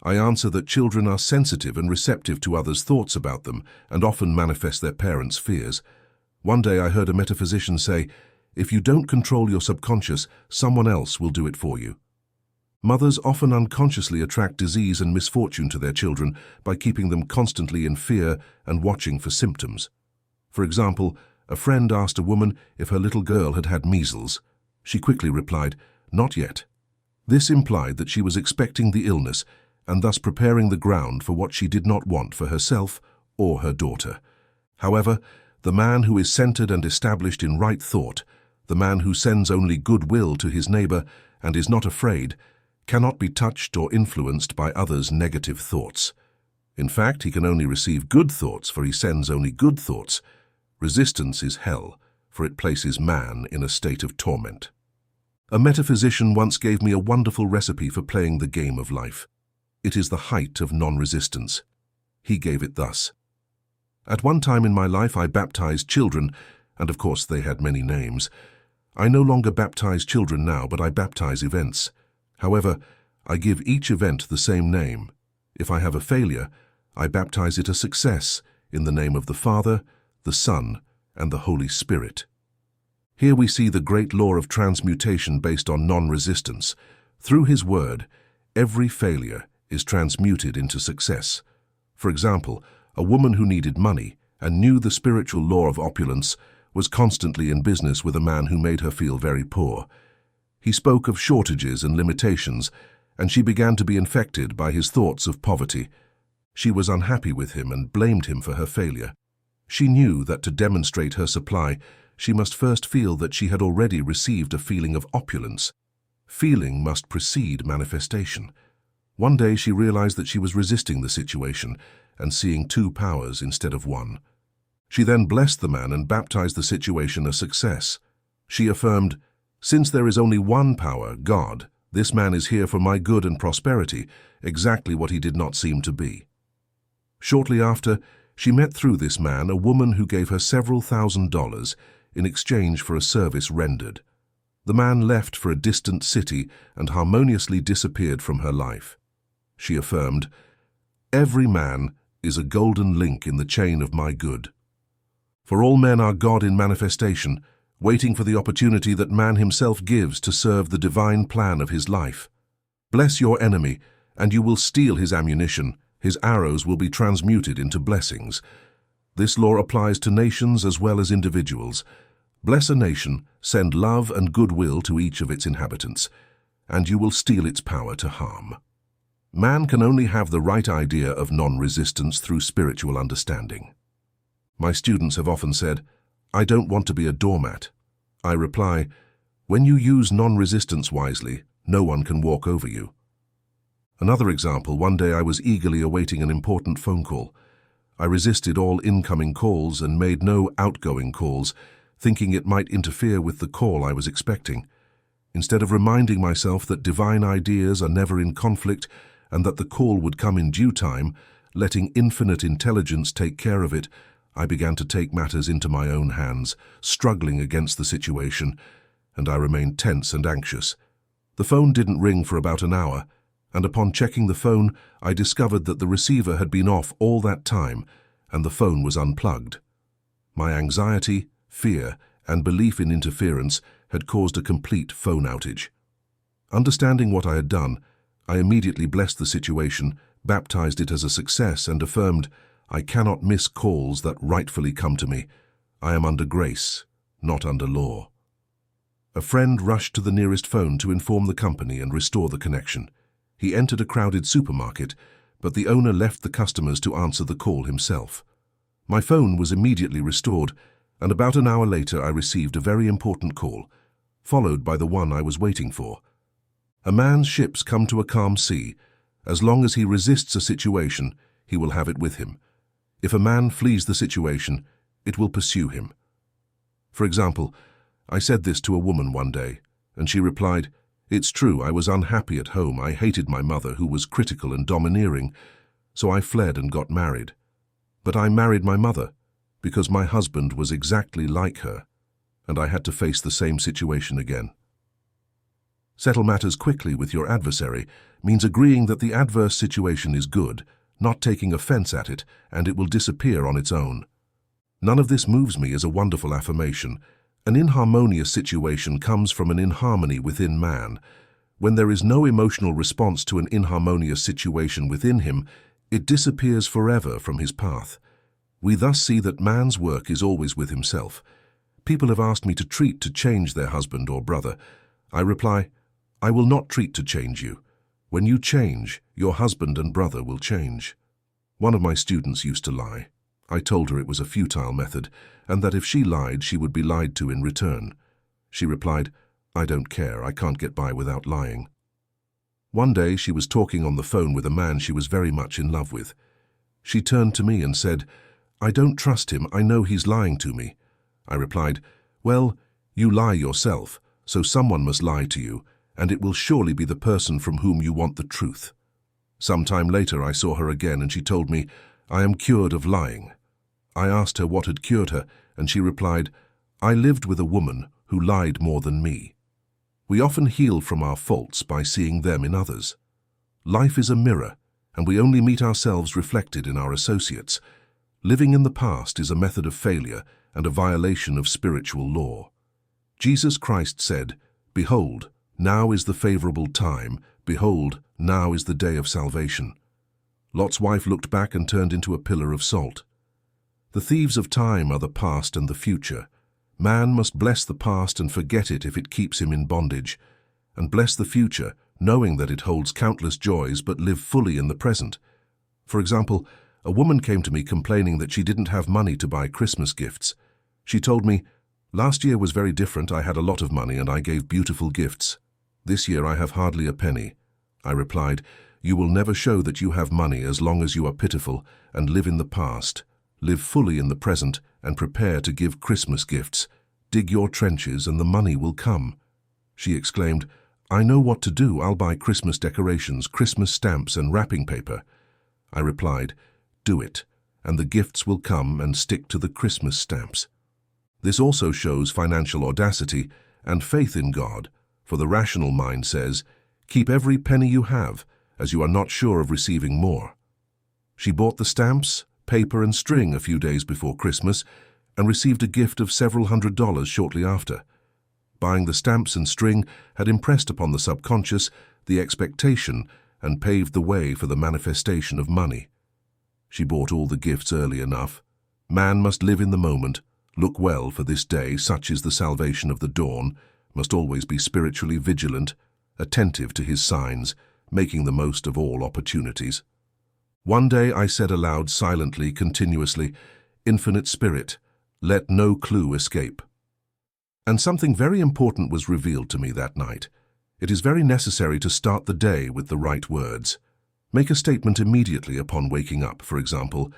I answer that children are sensitive and receptive to others' thoughts about them and often manifest their parents' fears. One day I heard a metaphysician say, if you don't control your subconscious, someone else will do it for you. Mothers often unconsciously attract disease and misfortune to their children by keeping them constantly in fear and watching for symptoms. For example, a friend asked a woman if her little girl had had measles. She quickly replied, "Not yet." This implied that she was expecting the illness and thus preparing the ground for what she did not want for herself or her daughter. However, the man who is centered and established in right thought, the man who sends only goodwill to his neighbor and is not afraid, cannot be touched or influenced by others' negative thoughts. In fact, he can only receive good thoughts, for he sends only good thoughts. Resistance is hell, for it places man in a state of torment. A metaphysician once gave me a wonderful recipe for playing the game of life. It is the height of non-resistance. He gave it thus. At one time in my life I baptized children, and of course they had many names. I no longer baptize children now, but I baptize events. However, I give each event the same name. If I have a failure, I baptize it a success in the name of the Father, the Son, and the Holy Spirit. Here we see the great law of transmutation based on non-resistance. Through His Word, every failure is transmuted into success. For example, a woman who needed money and knew the spiritual law of opulence was constantly in business with a man who made her feel very poor. He spoke of shortages and limitations, and she began to be infected by his thoughts of poverty. She was unhappy with him and blamed him for her failure. She knew that to demonstrate her supply, she must first feel that she had already received a feeling of opulence. Feeling must precede manifestation. One day she realized that she was resisting the situation and seeing two powers instead of one. She then blessed the man and baptized the situation a success. She affirmed, "Since there is only one power, God, this man is here for my good and prosperity, exactly what he did not seem to be." Shortly after, she met through this man a woman who gave her several $1,000s in exchange for a service rendered. The man left for a distant city and harmoniously disappeared from her life. She affirmed, "Every man is a golden link in the chain of my good. For all men are God in manifestation, waiting for the opportunity that man himself gives to serve the divine plan of his life. Bless your enemy, and you will steal his ammunition. His arrows will be transmuted into blessings." This law applies to nations as well as individuals. Bless a nation, send love and goodwill to each of its inhabitants, and you will steal its power to harm. Man can only have the right idea of non-resistance through spiritual understanding. My students have often said, "I don't want to be a doormat." I reply, when you use non-resistance wisely, no one can walk over you. Another example, one day I was eagerly awaiting an important phone call. I resisted all incoming calls and made no outgoing calls, thinking it might interfere with the call I was expecting. Instead of reminding myself that divine ideas are never in conflict and that the call would come in due time, letting infinite intelligence take care of it, I began to take matters into my own hands, struggling against the situation, and I remained tense and anxious. The phone didn't ring for about an hour, and upon checking the phone, I discovered that the receiver had been off all that time, and the phone was unplugged. My anxiety, fear, and belief in interference had caused a complete phone outage. Understanding what I had done, I immediately blessed the situation, baptized it as a success, and affirmed, "I cannot miss calls that rightfully come to me. I am under grace, not under law." A friend rushed to the nearest phone to inform the company and restore the connection. He entered a crowded supermarket, but the owner left the customers to answer the call himself. My phone was immediately restored, and about an hour later I received a very important call, followed by the one I was waiting for. A man's ships come to a calm sea. As long as he resists a situation, he will have it with him. If a man flees the situation, it will pursue him. For example, I said this to a woman one day, and she replied, "It's true, I was unhappy at home. I hated my mother, who was critical and domineering, so I fled and got married. But I married my mother because my husband was exactly like her, and I had to face the same situation again." Settle matters quickly with your adversary means agreeing that the adverse situation is good, not taking offense at it, and it will disappear on its own. None of this moves me as a wonderful affirmation. An inharmonious situation comes from an inharmony within man. When there is no emotional response to an inharmonious situation within him, it disappears forever from his path. We thus see that man's work is always with himself. People have asked me to treat to change their husband or brother. I reply, I will not treat to change you. When you change, your husband and brother will change. One of my students used to lie. I told her it was a futile method, and that if she lied, she would be lied to in return. She replied, "I don't care, I can't get by without lying." One day she was talking on the phone with a man she was very much in love with. She turned to me and said, "I don't trust him, I know he's lying to me." I replied, "Well, you lie yourself, so someone must lie to you, and it will surely be the person from whom you want the truth." Some time later I saw her again and she told me, "I am cured of lying." I asked her what had cured her, and she replied, "I lived with a woman who lied more than me." We often heal from our faults by seeing them in others. Life is a mirror, and we only meet ourselves reflected in our associates. Living in the past is a method of failure and a violation of spiritual law. Jesus Christ said, "Behold, now is the favorable time. Behold, now is the day of salvation." Lot's wife looked back and turned into a pillar of salt. The thieves of time are the past and the future. Man must bless the past and forget it if it keeps him in bondage, and bless the future, knowing that it holds countless joys, but live fully in the present. For example, a woman came to me complaining that she didn't have money to buy Christmas gifts. She told me, "Last year was very different. I had a lot of money and I gave beautiful gifts. This year I have hardly a penny." I replied, "You will never show that you have money as long as you are pitiful and live in the past. Live fully in the present and prepare to give Christmas gifts. Dig your trenches and the money will come." She exclaimed, "I know what to do. I'll buy Christmas decorations, Christmas stamps and wrapping paper." I replied, "Do it, and the gifts will come, and stick to the Christmas stamps." This also shows financial audacity and faith in God, for the rational mind says, "Keep every penny you have, as you are not sure of receiving more." She bought the stamps, paper and string a few days before Christmas and received a gift of several $100s shortly after. Buying the stamps and string had impressed upon the subconscious the expectation and paved the way for the manifestation of money. She bought all the gifts early enough. Man must live in the moment, look well for this day, such is the salvation of the dawn, must always be spiritually vigilant, attentive to his signs, making the most of all opportunities. One day I said aloud, silently, continuously, "Infinite Spirit, let no clue escape." And something very important was revealed to me that night. It is very necessary to start the day with the right words. Make a statement immediately upon waking up, for example,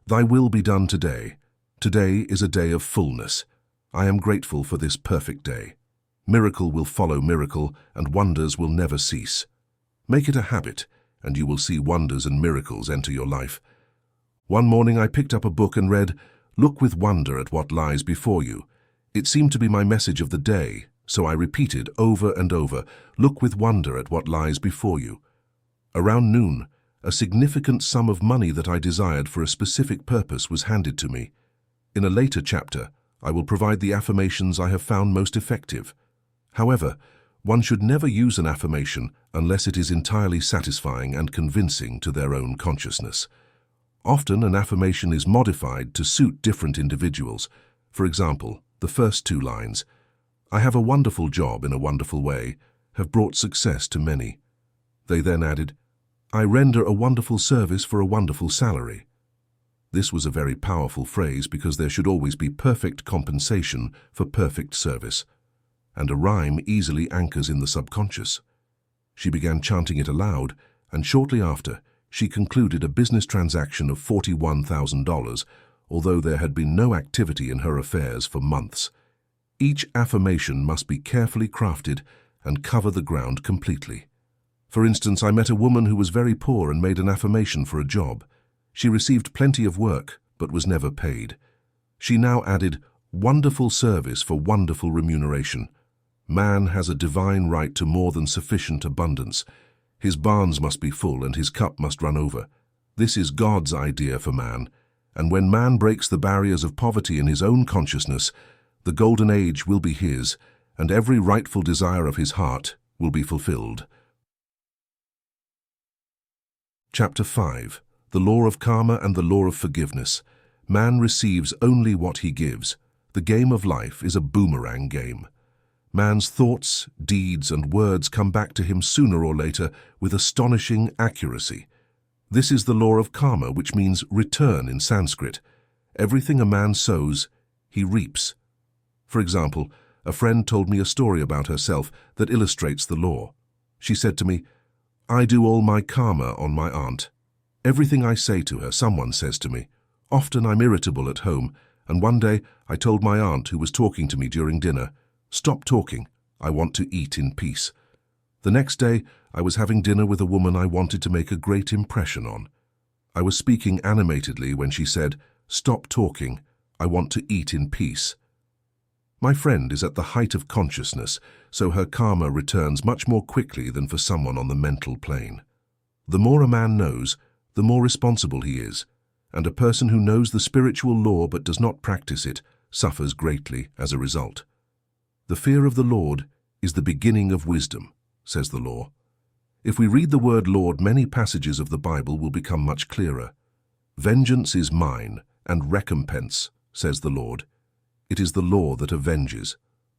"Thy will be done today. Today is a day of fullness. I am grateful for this perfect day. Miracle will follow miracle, and wonders will never cease." Make it a habit, and you will see wonders and miracles enter your life. One morning I picked up a book and read, "Look with wonder at what lies before you." It seemed to be my message of the day, so I repeated over and over, "Look with wonder at what lies before you." Around noon, a significant sum of money that I desired for a specific purpose was handed to me. In a later chapter, I will provide the affirmations I have found most effective. However, one should never use an affirmation unless it is entirely satisfying and convincing to their own consciousness. Often an affirmation is modified to suit different individuals. For example, the first two lines, "I have a wonderful job in a wonderful way," have brought success to many. They then added, "I render a wonderful service for a wonderful salary." This was a very powerful phrase because there should always be perfect compensation for perfect service, and a rhyme easily anchors in the subconscious. She began chanting it aloud, and shortly after, she concluded a business transaction of $41,000, although there had been no activity in her affairs for months. Each affirmation must be carefully crafted and cover the ground completely. For instance, I met a woman who was very poor and made an affirmation for a job. She received plenty of work, but was never paid. She now added, "Wonderful service for wonderful remuneration." Man has a divine right to more than sufficient abundance. His barns must be full and his cup must run over. This is God's idea for man, and when man breaks the barriers of poverty in his own consciousness, the golden age will be his, and every rightful desire of his heart will be fulfilled. Chapter 5. The Law of Karma and the Law of Forgiveness. Man receives only what he gives. The game of life is a boomerang game. Man's thoughts, deeds, and words come back to him sooner or later with astonishing accuracy. This is the law of karma, which means return in Sanskrit. Everything a man sows, he reaps. For example, a friend told me a story about herself that illustrates the law. She said to me, "I do all my karma on my aunt. Everything I say to her, someone says to me. Often I'm irritable at home, and one day I told my aunt, who was talking to me during dinner, 'Stop talking, I want to eat in peace.' The next day, I was having dinner with a woman I wanted to make a great impression on. I was speaking animatedly when she said, 'Stop talking, I want to eat in peace.' My friend is at the height of consciousness, so her karma returns much more quickly than for someone on the mental plane. The more a man knows, the more responsible he is, and a person who knows the spiritual law but does not practice it suffers greatly as a result. The fear of the Lord is the beginning of wisdom, says the law. If we read the word Lord, many passages of the Bible will become much clearer. Vengeance is mine, and recompense, says the Lord. It is the law that avenges,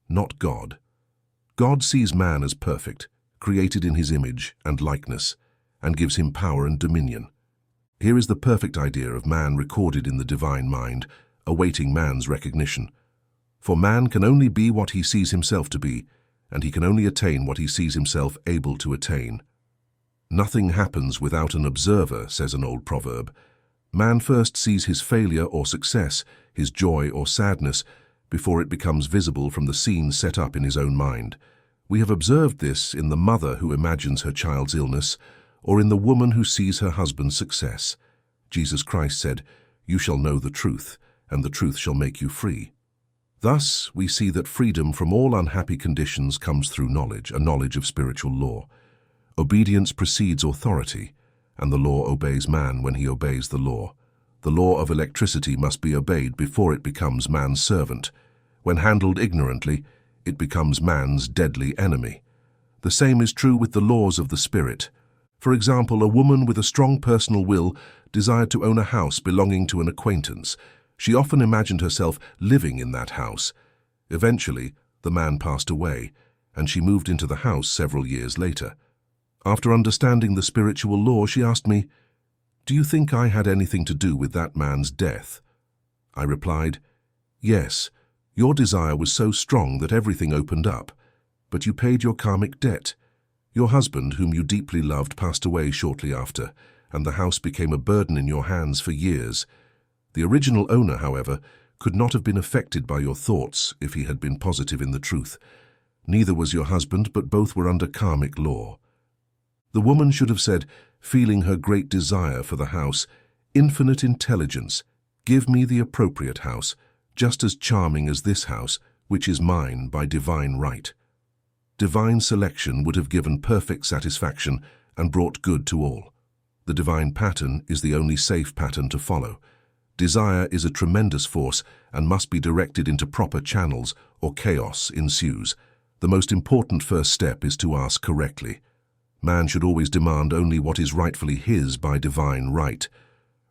not God. God sees man as perfect, created in his image and likeness, and gives him power and dominion. Here is the perfect idea of man recorded in the divine mind, awaiting man's recognition. For man can only be what he sees himself to be, and he can only attain what he sees himself able to attain. Nothing happens without an observer, says an old proverb. Man first sees his failure or success, his joy or sadness, before it becomes visible from the scene set up in his own mind. We have observed this in the mother who imagines her child's illness, or in the woman who sees her husband's success. Jesus Christ said, "You shall know the truth, and the truth shall make you free." Thus, we see that freedom from all unhappy conditions comes through knowledge, a knowledge of spiritual law. Obedience precedes authority, and the law obeys man when he obeys the law. The law of electricity must be obeyed before it becomes man's servant. When handled ignorantly, it becomes man's deadly enemy. The same is true with the laws of the spirit. For example, a woman with a strong personal will desired to own a house belonging to an acquaintance. She often imagined herself living in that house. Eventually, the man passed away, and she moved into the house several years later. After understanding the spiritual law, she asked me, "Do you think I had anything to do with that man's death?" I replied, "Yes, your desire was so strong that everything opened up, but you paid your karmic debt. Your husband, whom you deeply loved, passed away shortly after, and the house became a burden in your hands for years. The original owner, however, could not have been affected by your thoughts if he had been positive in the truth. Neither was your husband, but both were under karmic law." The woman should have said, feeling her great desire for the house, "Infinite intelligence, give me the appropriate house, just as charming as this house, which is mine by divine right." Divine selection would have given perfect satisfaction and brought good to all. The divine pattern is the only safe pattern to follow. Desire is a tremendous force and must be directed into proper channels, or chaos ensues. The most important first step is to ask correctly. Man should always demand only what is rightfully his by divine right.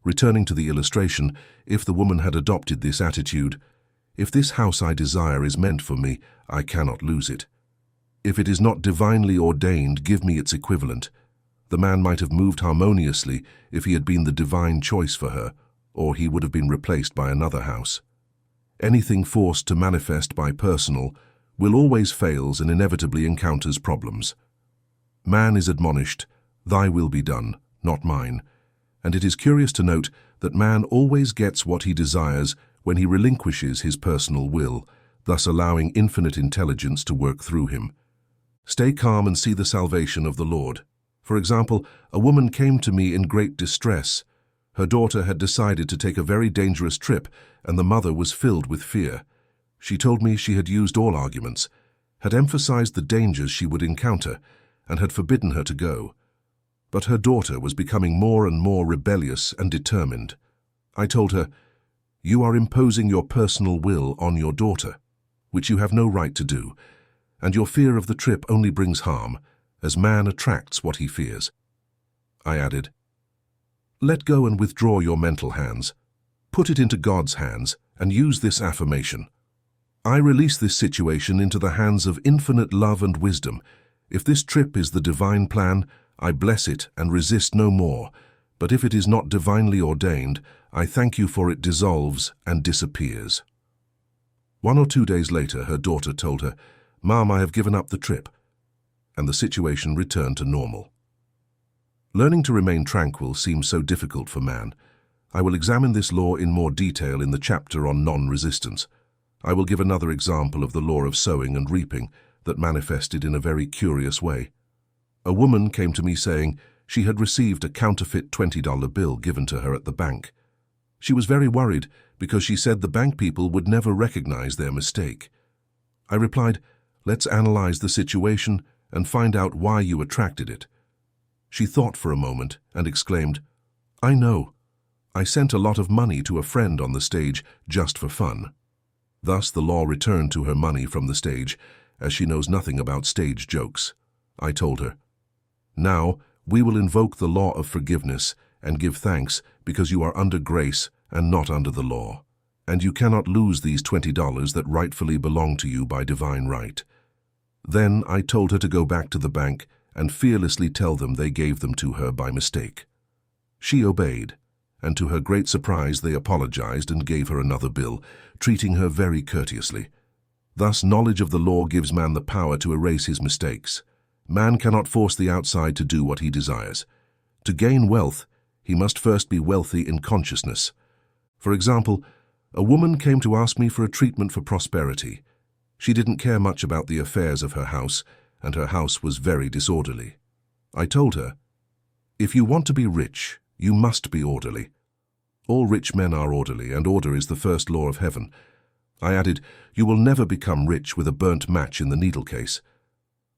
Returning to the illustration, if the woman had adopted this attitude, "If this house I desire is meant for me, I cannot lose it. If it is not divinely ordained, give me its equivalent," the man might have moved harmoniously if he had been the divine choice for her, or he would have been replaced by another house. Anything forced to manifest by personal will always fails and inevitably encounters problems. Man is admonished, "Thy will be done, not mine," and it is curious to note that man always gets what he desires when he relinquishes his personal will, thus allowing infinite intelligence to work through him. Stay calm and see the salvation of the Lord. For example, a woman came to me in great distress. Her daughter had decided to take a very dangerous trip, and the mother was filled with fear. She told me she had used all arguments, had emphasized the dangers she would encounter, and had forbidden her to go. But her daughter was becoming more and more rebellious and determined. I told her, "You are imposing your personal will on your daughter, which you have no right to do, and your fear of the trip only brings harm, as man attracts what he fears." I added, "Let go and withdraw your mental hands. Put it into God's hands and use this affirmation. I release this situation into the hands of infinite love and wisdom. If this trip is the divine plan, I bless it and resist no more. But if it is not divinely ordained, I thank you for it dissolves and disappears. 1 or 2 days later, her daughter told her, "Mom, I have given up the trip," and the situation returned to normal. Learning to remain tranquil seems so difficult for man. I will examine this law in more detail in the chapter on non-resistance. I will give another example of the law of sowing and reaping that manifested in a very curious way. A woman came to me saying she had received a counterfeit $20 bill given to her at the bank. She was very worried because she said the bank people would never recognize their mistake. I replied, "Let's analyze the situation and find out why you attracted it." She thought for a moment and exclaimed, "I know. I sent a lot of money to a friend on the stage just for fun." Thus the law returned to her money from the stage, as she knows nothing about stage jokes. I told her, "Now we will invoke the law of forgiveness and give thanks because you are under grace and not under the law, and you cannot lose these $20 that rightfully belong to you by divine right." Then I told her to go back to the bank and fearlessly tell them they gave them to her by mistake. She obeyed, and to her great surprise they apologized and gave her another bill, treating her very courteously. Thus, knowledge of the law gives man the power to erase his mistakes. Man cannot force the outside to do what he desires. To gain wealth, he must first be wealthy in consciousness. For example, a woman came to ask me for a treatment for prosperity. She didn't care much about the affairs of her house, and her house was very disorderly. I told her, "If you want to be rich, you must be orderly. All rich men are orderly, and order is the first law of heaven." I added, "You will never become rich with a burnt match in the needle case."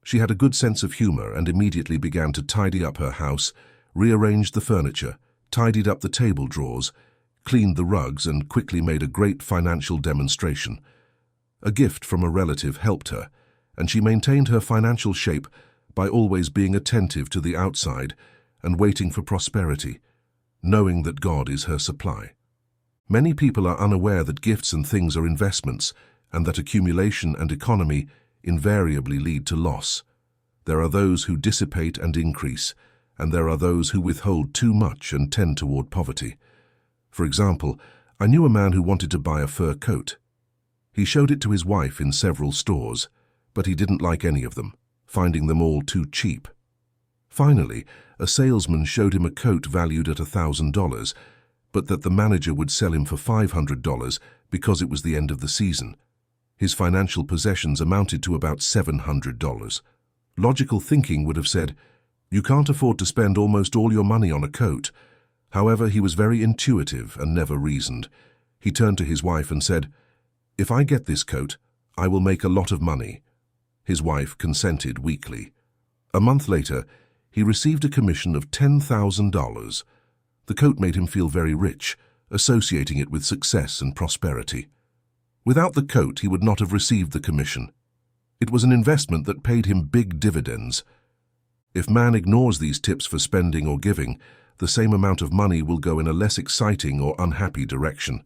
She had a good sense of humor and immediately began to tidy up her house, rearranged the furniture, tidied up the table drawers, cleaned the rugs, and quickly made a great financial demonstration. A gift from a relative helped her, and she maintained her financial shape by always being attentive to the outside and waiting for prosperity, knowing that God is her supply. Many people are unaware that gifts and things are investments, and that accumulation and economy invariably lead to loss. There are those who dissipate and increase, and there are those who withhold too much and tend toward poverty. For example, I knew a man who wanted to buy a fur coat. He showed it to his wife in several stores, but he didn't like any of them, finding them all too cheap. Finally, a salesman showed him a coat valued at $1,000, but that the manager would sell him for $500 because it was the end of the season. His financial possessions amounted to about $700. Logical thinking would have said, "You can't afford to spend almost all your money on a coat." However, he was very intuitive and never reasoned. He turned to his wife and said, "If I get this coat, I will make a lot of money." His wife consented weakly. A month later, he received a commission of $10,000. The coat made him feel very rich, associating it with success and prosperity. Without the coat, he would not have received the commission. It was an investment that paid him big dividends. If man ignores these tips for spending or giving, the same amount of money will go in a less exciting or unhappy direction.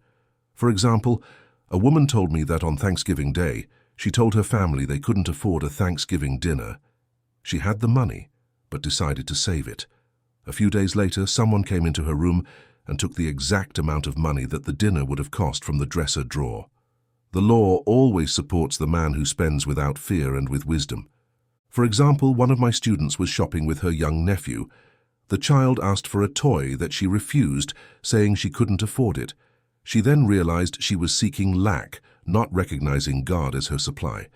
For example, a woman told me that on Thanksgiving Day, she told her family they couldn't afford a Thanksgiving dinner. She had the money, but decided to save it. A few days later, someone came into her room and took the exact amount of money that the dinner would have cost from the dresser drawer. The law always supports the man who spends without fear and with wisdom. For example, one of my students was shopping with her young nephew. The child asked for a toy that she refused, saying she couldn't afford it. She then realized she was seeking lack, not recognizing God as her supply.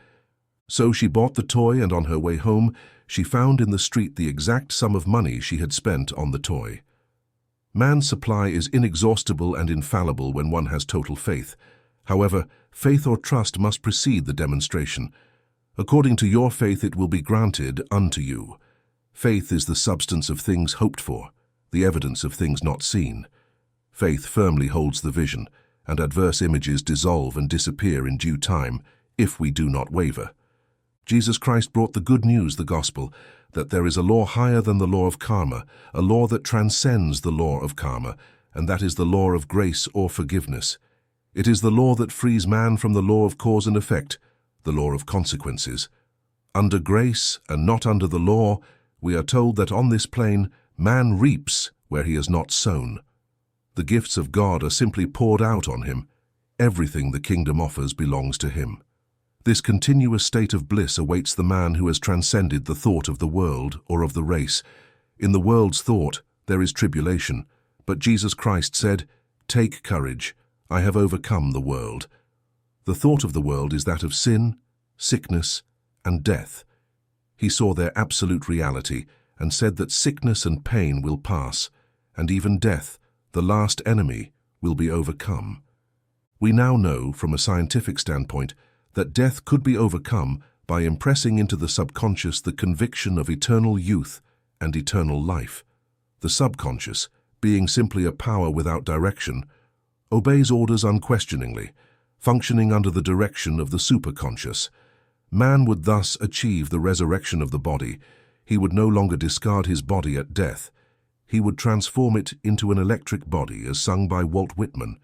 So she bought the toy, and on her way home, she found in the street the exact sum of money she had spent on the toy. Man's supply is inexhaustible and infallible when one has total faith. However, faith or trust must precede the demonstration. According to your faith it will be granted unto you. Faith is the substance of things hoped for, the evidence of things not seen. Faith firmly holds the vision, and adverse images dissolve and disappear in due time, if we do not waver. Jesus Christ brought the good news, the gospel, that there is a law higher than the law of karma, a law that transcends the law of karma, and that is the law of grace or forgiveness. It is the law that frees man from the law of cause and effect, the law of consequences. Under grace and not under the law, we are told that on this plane, man reaps where he has not sown. The gifts of God are simply poured out on him. Everything the kingdom offers belongs to him. This continuous state of bliss awaits the man who has transcended the thought of the world or of the race. In the world's thought, there is tribulation, but Jesus Christ said, "Take courage, I have overcome the world." The thought of the world is that of sin, sickness, and death. He saw their absolute reality and said that sickness and pain will pass, and even death, the last enemy, will be overcome. We now know, from a scientific standpoint, that death could be overcome by impressing into the subconscious the conviction of eternal youth and eternal life. The subconscious, being simply a power without direction, obeys orders unquestioningly, functioning under the direction of the superconscious. Man would thus achieve the resurrection of the body. He would no longer discard his body at death. He would transform it into an electric body, as sung by Walt Whitman.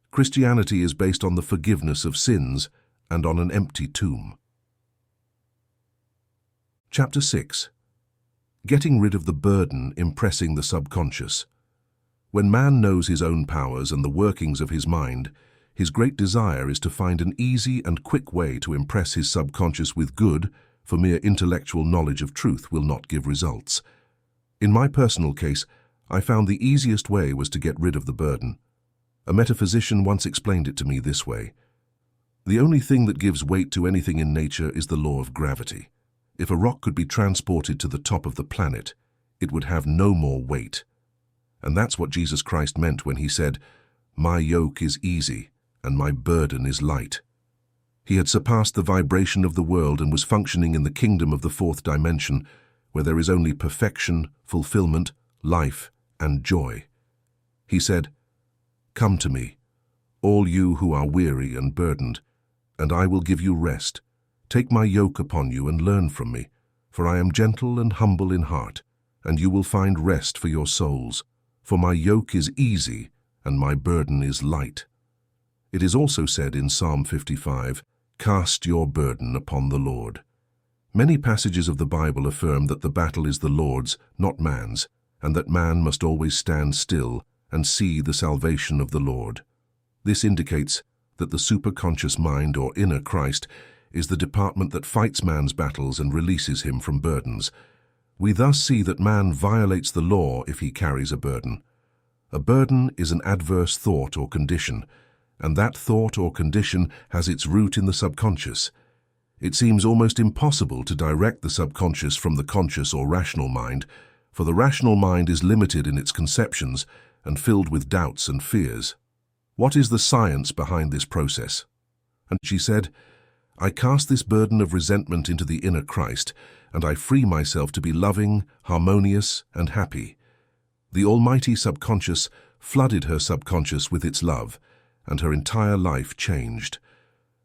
Christianity is based on the forgiveness of sins and on an empty tomb. Chapter 6. Getting rid of the burden impressing the subconscious. When man knows his own powers and the workings of his mind, his great desire is to find an easy and quick way to impress his subconscious with good, for mere intellectual knowledge of truth will not give results. In my personal case, I found the easiest way was to get rid of the burden. A metaphysician once explained it to me this way: the only thing that gives weight to anything in nature is the law of gravity. If a rock could be transported to the top of the planet, it would have no more weight. And that's what Jesus Christ meant when he said, "My yoke is easy and my burden is light." He had surpassed the vibration of the world and was functioning in the kingdom of the fourth dimension, where there is only perfection, fulfillment, life, and joy. He said, "Come to me, all you who are weary and burdened, and I will give you rest. Take my yoke upon you and learn from me, for I am gentle and humble in heart, and you will find rest for your souls. For my yoke is easy and my burden is light." It is also said in Psalm 55, "Cast your burden upon the Lord." Many passages of the Bible affirm that the battle is the Lord's, not man's, and that man must always stand still and see the salvation of the Lord. This indicates that the superconscious mind, or inner Christ, is the department that fights man's battles and releases him from burdens. We thus see that man violates the law if he carries a burden. A burden is an adverse thought or condition, and that thought or condition has its root in the subconscious. It seems almost impossible to direct the subconscious from the conscious or rational mind, for the rational mind is limited in its conceptions and filled with doubts and fears. What is the science behind this process? And she said, "I cast this burden of resentment into the inner Christ, and I free myself to be loving, harmonious, and happy." The almighty subconscious flooded her subconscious with its love, and her entire life changed.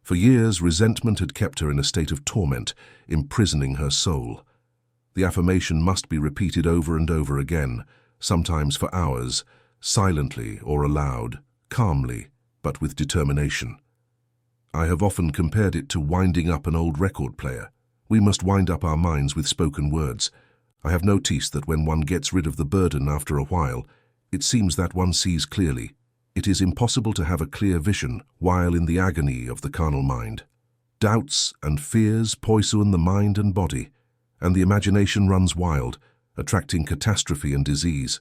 For years, resentment had kept her in a state of torment, imprisoning her soul. The affirmation must be repeated over and over again, sometimes for hours, silently or aloud, calmly, but with determination. I have often compared it to winding up an old record player. We must wind up our minds with spoken words. I have noticed that when one gets rid of the burden after a while, it seems that one sees clearly. It is impossible to have a clear vision while in the agony of the carnal mind. Doubts and fears poison the mind and body, and the imagination runs wild, attracting catastrophe and disease.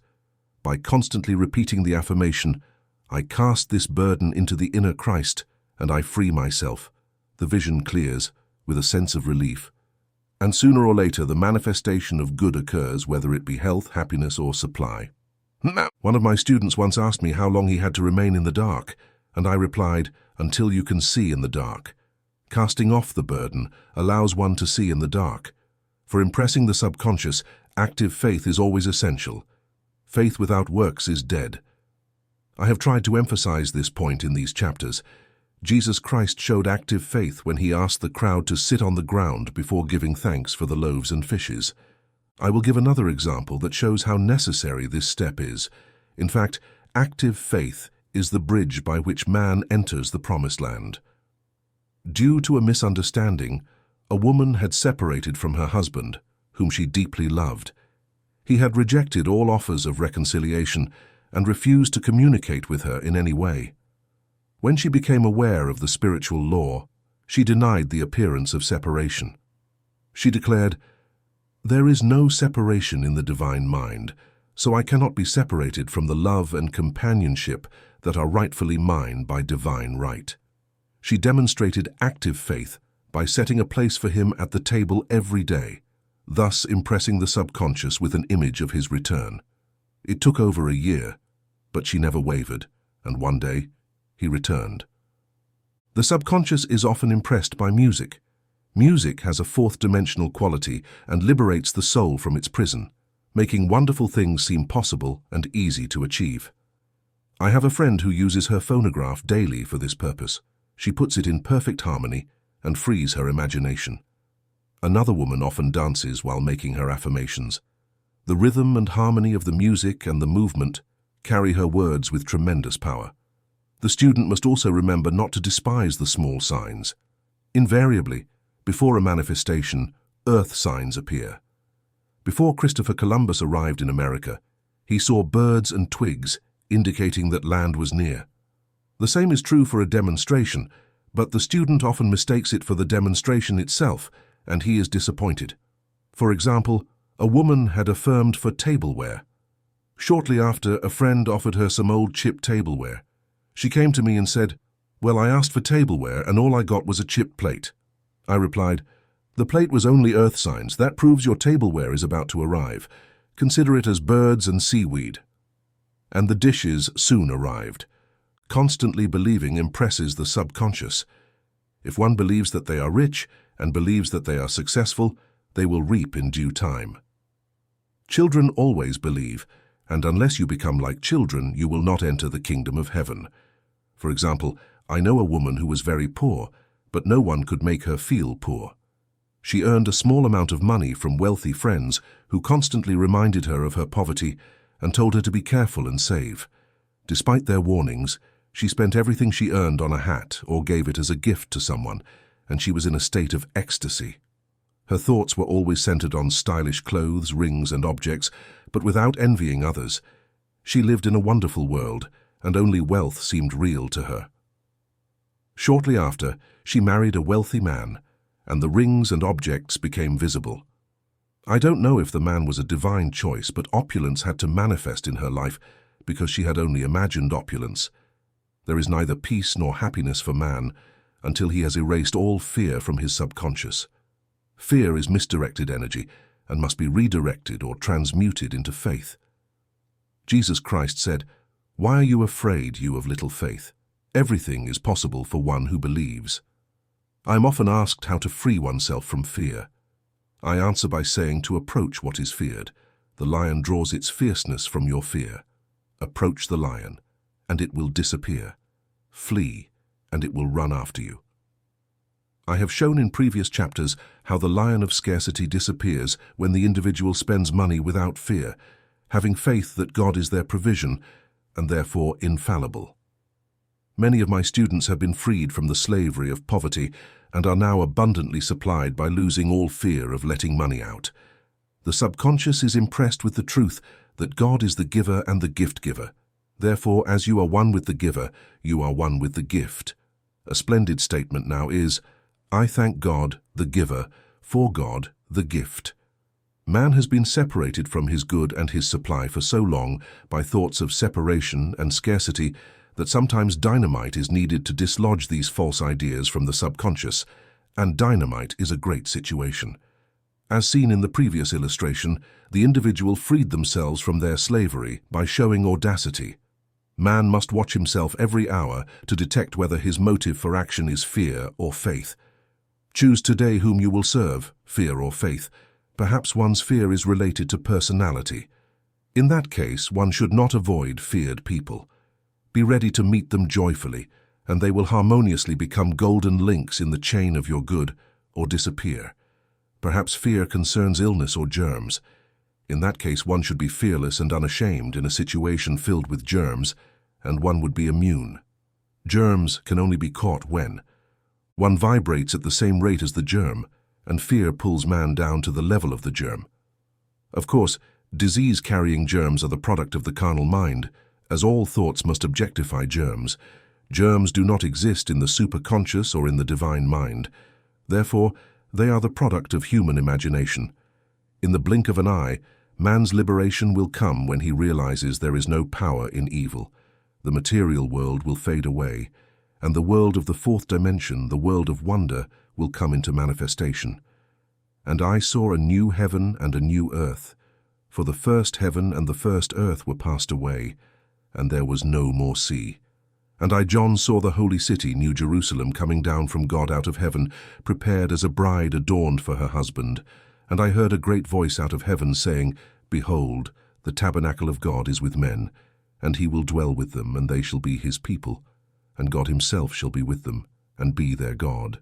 By constantly repeating the affirmation, "I cast this burden into the inner Christ, and I free myself," the vision clears with a sense of relief. And sooner or later, the manifestation of good occurs, whether it be health, happiness, or supply. One of my students once asked me how long he had to remain in the dark, and I replied, "Until you can see in the dark." Casting off the burden allows one to see in the dark. For impressing the subconscious, active faith is always essential. Faith without works is dead. I have tried to emphasize this point in these chapters. Jesus Christ showed active faith when he asked the crowd to sit on the ground before giving thanks for the loaves and fishes. I will give another example that shows how necessary this step is. In fact, active faith is the bridge by which man enters the promised land. Due to a misunderstanding, a woman had separated from her husband, whom she deeply loved. He had rejected all offers of reconciliation and refused to communicate with her in any way. When she became aware of the spiritual law, she denied the appearance of separation. She declared, "There is no separation in the divine mind, so I cannot be separated from the love and companionship that are rightfully mine by divine right." She demonstrated active faith by setting a place for him at the table every day, thus impressing the subconscious with an image of his return. It took over a year, but she never wavered, and one day, he returned. The subconscious is often impressed by music. Music has a fourth-dimensional quality and liberates the soul from its prison, making wonderful things seem possible and easy to achieve. I have a friend who uses her phonograph daily for this purpose. She puts it in perfect harmony and frees her imagination. Another woman often dances while making her affirmations. The rhythm and harmony of the music and the movement carry her words with tremendous power. The student must also remember not to despise the small signs. Invariably, before a manifestation, earth signs appear. Before Christopher Columbus arrived in America, he saw birds and twigs indicating that land was near. The same is true for a demonstration, but the student often mistakes it for the demonstration itself, and he is disappointed. For example, a woman had affirmed for tableware. Shortly after, a friend offered her some old chipped tableware. She came to me and said, "Well, I asked for tableware and all I got was a chipped plate." I replied, "The plate was only earth signs. That proves your tableware is about to arrive. Consider it as birds and seaweed." And the dishes soon arrived. Constantly believing impresses the subconscious. If one believes that they are rich and believes that they are successful, they will reap in due time. Children always believe, and unless you become like children, you will not enter the kingdom of heaven. For example, I know a woman who was very poor, but no one could make her feel poor. She earned a small amount of money from wealthy friends who constantly reminded her of her poverty and told her to be careful and save. Despite their warnings, she spent everything she earned on a hat or gave it as a gift to someone, and she was in a state of ecstasy. Her thoughts were always centered on stylish clothes, rings, and objects, but without envying others. She lived in a wonderful world, and only wealth seemed real to her. Shortly after, she married a wealthy man, and the rings and objects became visible. I don't know if the man was a divine choice, but opulence had to manifest in her life because she had only imagined opulence. There is neither peace nor happiness for man until he has erased all fear from his subconscious. Fear is misdirected energy and must be redirected or transmuted into faith. Jesus Christ said, "Why are you afraid, you of little faith? Everything is possible for one who believes." I am often asked how to free oneself from fear. I answer by saying to approach what is feared. The lion draws its fierceness from your fear. Approach the lion, and it will disappear. Flee, and it will run after you. I have shown in previous chapters how the lion of scarcity disappears when the individual spends money without fear, having faith that God is their provision and therefore infallible. Many of my students have been freed from the slavery of poverty and are now abundantly supplied by losing all fear of letting money out. The subconscious is impressed with the truth that God is the giver and the gift giver. Therefore, as you are one with the giver, you are one with the gift. A splendid statement now is, I thank God, the giver, for God, the gift. Man has been separated from his good and his supply for so long by thoughts of separation and scarcity that sometimes dynamite is needed to dislodge these false ideas from the subconscious, and dynamite is a great situation. As seen in the previous illustration, the individual freed themselves from their slavery by showing audacity. Man must watch himself every hour to detect whether his motive for action is fear or faith. Choose today whom you will serve, fear or faith. Perhaps one's fear is related to personality. In that case, one should not avoid feared people. Be ready to meet them joyfully, and they will harmoniously become golden links in the chain of your good, or disappear. Perhaps fear concerns illness or germs. In that case, one should be fearless and unashamed in a situation filled with germs, and one would be immune. Germs can only be caught when one vibrates at the same rate as the germ, and fear pulls man down to the level of the germ. Of course, disease-carrying germs are the product of the carnal mind, as all thoughts must objectify germs. Germs do not exist in the superconscious or in the divine mind. Therefore, they are the product of human imagination. In the blink of an eye, man's liberation will come when he realizes there is no power in evil. The material world will fade away, and the world of the fourth dimension, the world of wonder, will come into manifestation. And I saw a new heaven and a new earth, for the first heaven and the first earth were passed away, and there was no more sea. And I, John, saw the holy city, New Jerusalem, coming down from God out of heaven, prepared as a bride adorned for her husband. And I heard a great voice out of heaven saying, Behold, the tabernacle of God is with men, and he will dwell with them, and they shall be his people. And God himself shall be with them, and be their God.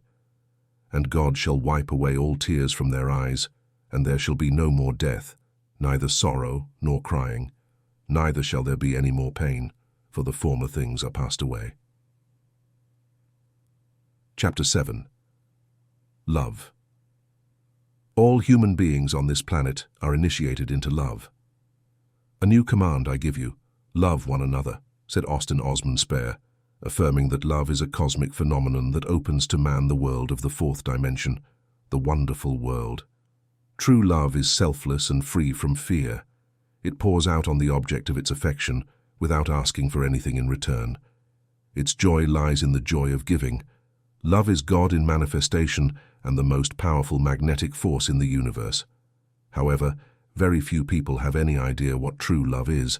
And God shall wipe away all tears from their eyes, and there shall be no more death, neither sorrow nor crying, neither shall there be any more pain, for the former things are passed away. Chapter 7. Love. All human beings on this planet are initiated into love. A new command I give you, love one another, said Austin Osman Spare, affirming that love is a cosmic phenomenon that opens to man the world of the fourth dimension, the wonderful world. True love is selfless and free from fear. It pours out on the object of its affection without asking for anything in return. Its joy lies in the joy of giving. Love is God in manifestation and the most powerful magnetic force in the universe. However, very few people have any idea what true love is.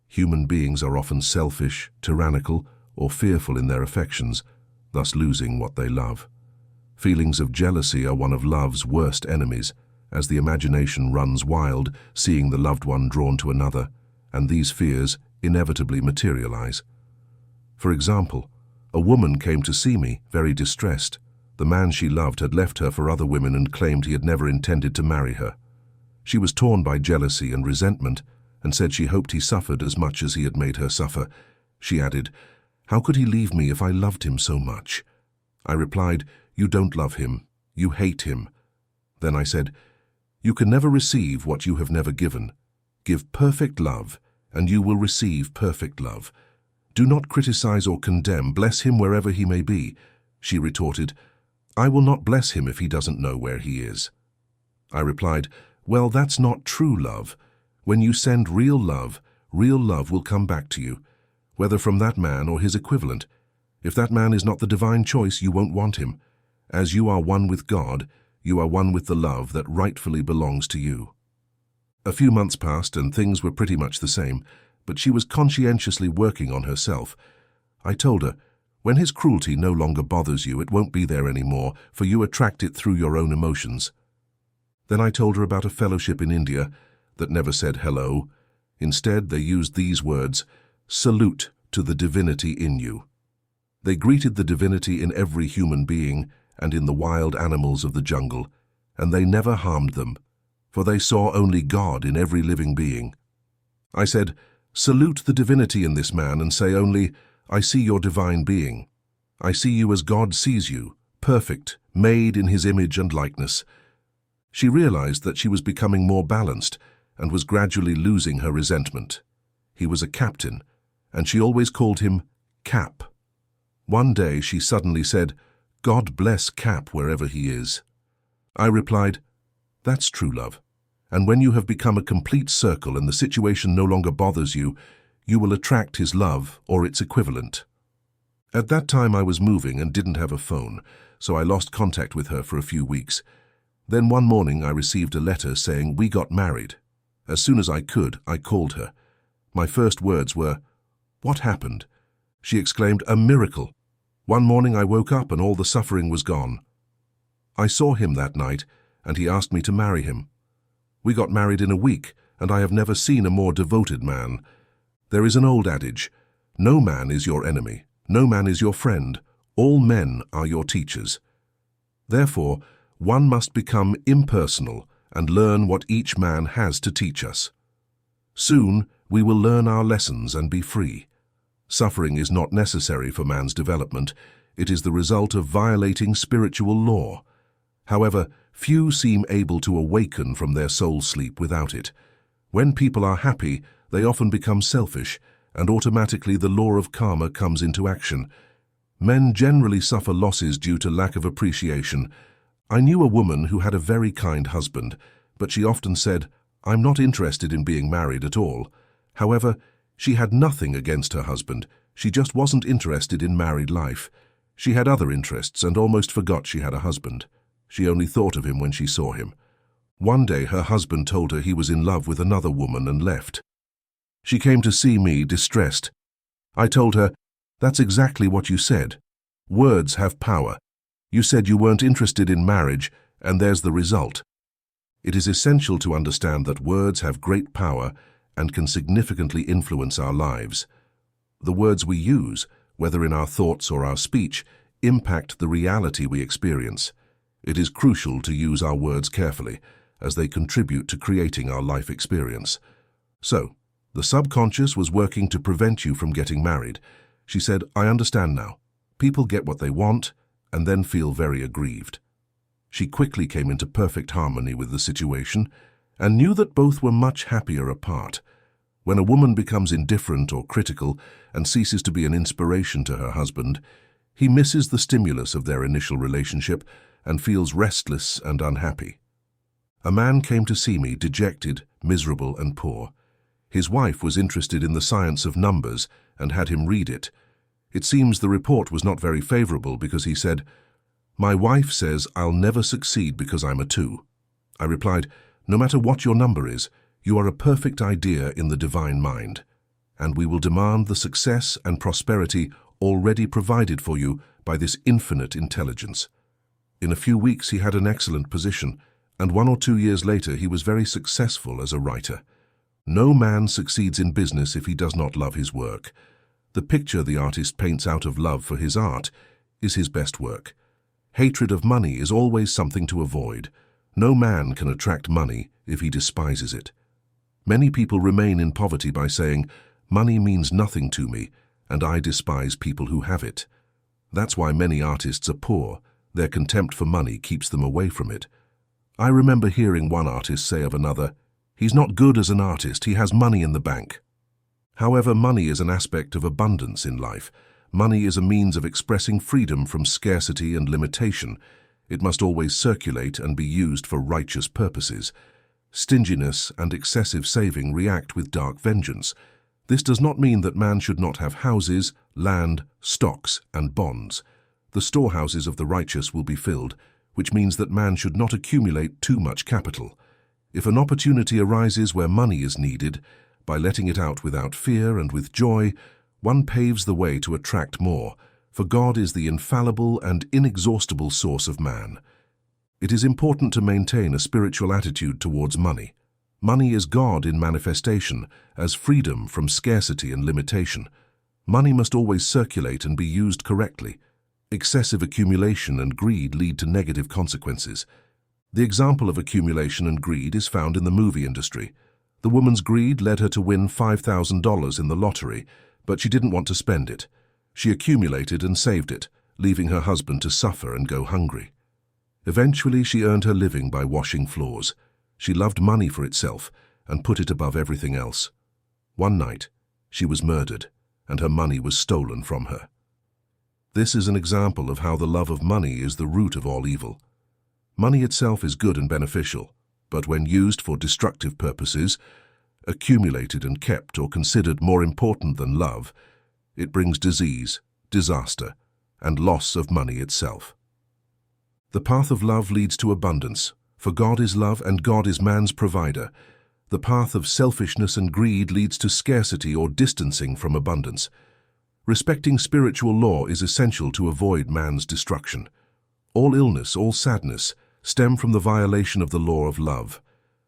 Human beings are often selfish, tyrannical, or fearful in their affections, thus losing what they love. Feelings of jealousy are one of love's worst enemies, as the imagination runs wild, seeing the loved one drawn to another, and these fears inevitably materialize. For example, a woman came to see me, very distressed. The man she loved had left her for other women and claimed he had never intended to marry her. She was torn by jealousy and resentment, and said she hoped he suffered as much as he had made her suffer. She added, "How could he leave me if I loved him so much?" I replied, "You don't love him. You hate him." Then I said, "You can never receive what you have never given. Give perfect love, and you will receive perfect love. Do not criticize or condemn. Bless him wherever he may be." She retorted, "I will not bless him if he doesn't know where he is." I replied, "Well, that's not true love. When you send real love will come back to you, whether from that man or his equivalent. If that man is not the divine choice, you won't want him. As you are one with God, you are one with the love that rightfully belongs to you." A few months passed and things were pretty much the same, but she was conscientiously working on herself. I told her, "When his cruelty no longer bothers you, it won't be there anymore, for you attract it through your own emotions." Then I told her about a fellowship in India that never said hello. Instead, they used these words, "Salute to the divinity in you." They greeted the divinity in every human being and in the wild animals of the jungle, and they never harmed them, for they saw only God in every living being. I said, "Salute the divinity in this man and say only, 'I see your divine being. I see you as God sees you, perfect, made in his image and likeness.'" She realized that she was becoming more balanced and was gradually losing her resentment. He was a captain, and she always called him Cap. One day she suddenly said, "God bless Cap wherever he is." I replied, "That's true love. And when you have become a complete circle and the situation no longer bothers you, you will attract his love or its equivalent." At that time I was moving and didn't have a phone, so I lost contact with her for a few weeks. Then one morning I received a letter saying we got married. As soon as I could, I called her. My first words were, "What happened?" She exclaimed, "A miracle. One morning I woke up and all the suffering was gone." I saw him that night, and he asked me to marry him. We got married in a week, and I have never seen a more devoted man. There is an old adage, "No man is your enemy, no man is your friend, all men are your teachers." Therefore, one must become impersonal and learn what each man has to teach us. Soon, we will learn our lessons and be free. Suffering is not necessary for man's development. It is the result of violating spiritual law. However, few seem able to awaken from their soul sleep without it. When people are happy, they often become selfish, and automatically the law of karma comes into action. Men generally suffer losses due to lack of appreciation. I knew a woman who had a very kind husband, but she often said, "I'm not interested in being married at all." However, she had nothing against her husband. She just wasn't interested in married life. She had other interests and almost forgot she had a husband. She only thought of him when she saw him. One day her husband told her he was in love with another woman and left. She came to see me, distressed. I told her, "That's exactly what you said. Words have power. You said you weren't interested in marriage, and there's the result." It is essential to understand that words have great power and can significantly influence our lives. The words we use, whether in our thoughts or our speech, impact the reality we experience. It is crucial to use our words carefully, as they contribute to creating our life experience. So, the subconscious was working to prevent you from getting married. She said, "I understand now. People get what they want and then feel very aggrieved." She quickly came into perfect harmony with the situation and knew that both were much happier apart. When a woman becomes indifferent or critical and ceases to be an inspiration to her husband, he misses the stimulus of their initial relationship and feels restless and unhappy. A man came to see me dejected, miserable and poor. His wife was interested in the science of numbers and had him read it. It seems the report was not very favorable because he said, "My wife says I'll never succeed because I'm a 2. I replied, "No matter what your number is, you are a perfect idea in the divine mind, and we will demand the success and prosperity already provided for you by this infinite intelligence." In a few weeks he had an excellent position, and 1 or 2 years later he was very successful as a writer. No man succeeds in business if he does not love his work. The picture the artist paints out of love for his art is his best work. Hatred of money is always something to avoid. No man can attract money if he despises it. Many people remain in poverty by saying, "Money means nothing to me, and I despise people who have it." That's why many artists are poor. Their contempt for money keeps them away from it. I remember hearing one artist say of another, "He's not good as an artist, he has money in the bank." However, money is an aspect of abundance in life. Money is a means of expressing freedom from scarcity and limitation. It must always circulate and be used for righteous purposes. Stinginess and excessive saving react with dark vengeance. This does not mean that man should not have houses, land, stocks, and bonds. The storehouses of the righteous will be filled, which means that man should not accumulate too much capital. If an opportunity arises where money is needed, by letting it out without fear and with joy, one paves the way to attract more, for God is the infallible and inexhaustible source of man. It is important to maintain a spiritual attitude towards money. Money is God in manifestation, as freedom from scarcity and limitation. Money must always circulate and be used correctly. Excessive accumulation and greed lead to negative consequences. The example of accumulation and greed is found in the movie industry. The woman's greed led her to win $5,000 in the lottery, but she didn't want to spend it. She accumulated and saved it, leaving her husband to suffer and go hungry. Eventually, she earned her living by washing floors. She loved money for itself and put it above everything else. One night, she was murdered, and her money was stolen from her. This is an example of how the love of money is the root of all evil. Money itself is good and beneficial, but when used for destructive purposes, accumulated and kept or considered more important than love, it brings disease, disaster, and loss of money itself. The path of love leads to abundance, for God is love and God is man's provider. The path of selfishness and greed leads to scarcity or distancing from abundance. Respecting spiritual law is essential to avoid man's destruction. All illness, all sadness, stem from the violation of the law of love.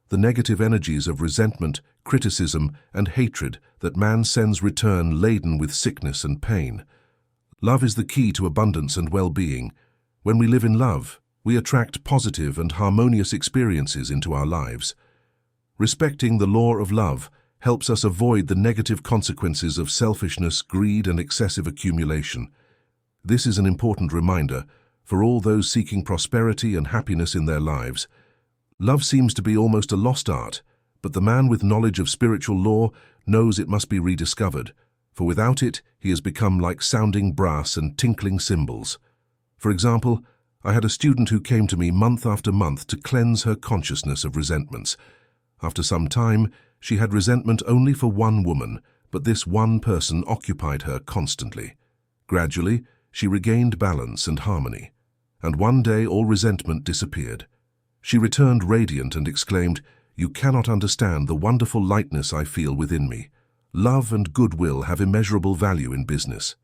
The negative energies of resentment, criticism, and hatred that man sends return laden with sickness and pain. Love is the key to abundance and well-being. When we live in love, we attract positive and harmonious experiences into our lives. Respecting the law of love helps us avoid the negative consequences of selfishness, greed, and excessive accumulation. This is an important reminder for all those seeking prosperity and happiness in their lives. Love seems to be almost a lost art, but the man with knowledge of spiritual law knows it must be rediscovered, for without it, he has become like sounding brass and tinkling cymbals. For example, I had a student who came to me month after month to cleanse her consciousness of resentments. After some time, she had resentment only for one woman, but this one person occupied her constantly. Gradually, she regained balance and harmony, and one day all resentment disappeared. She returned radiant and exclaimed, "You cannot understand the wonderful lightness I feel within me. Love and goodwill have immeasurable value in business."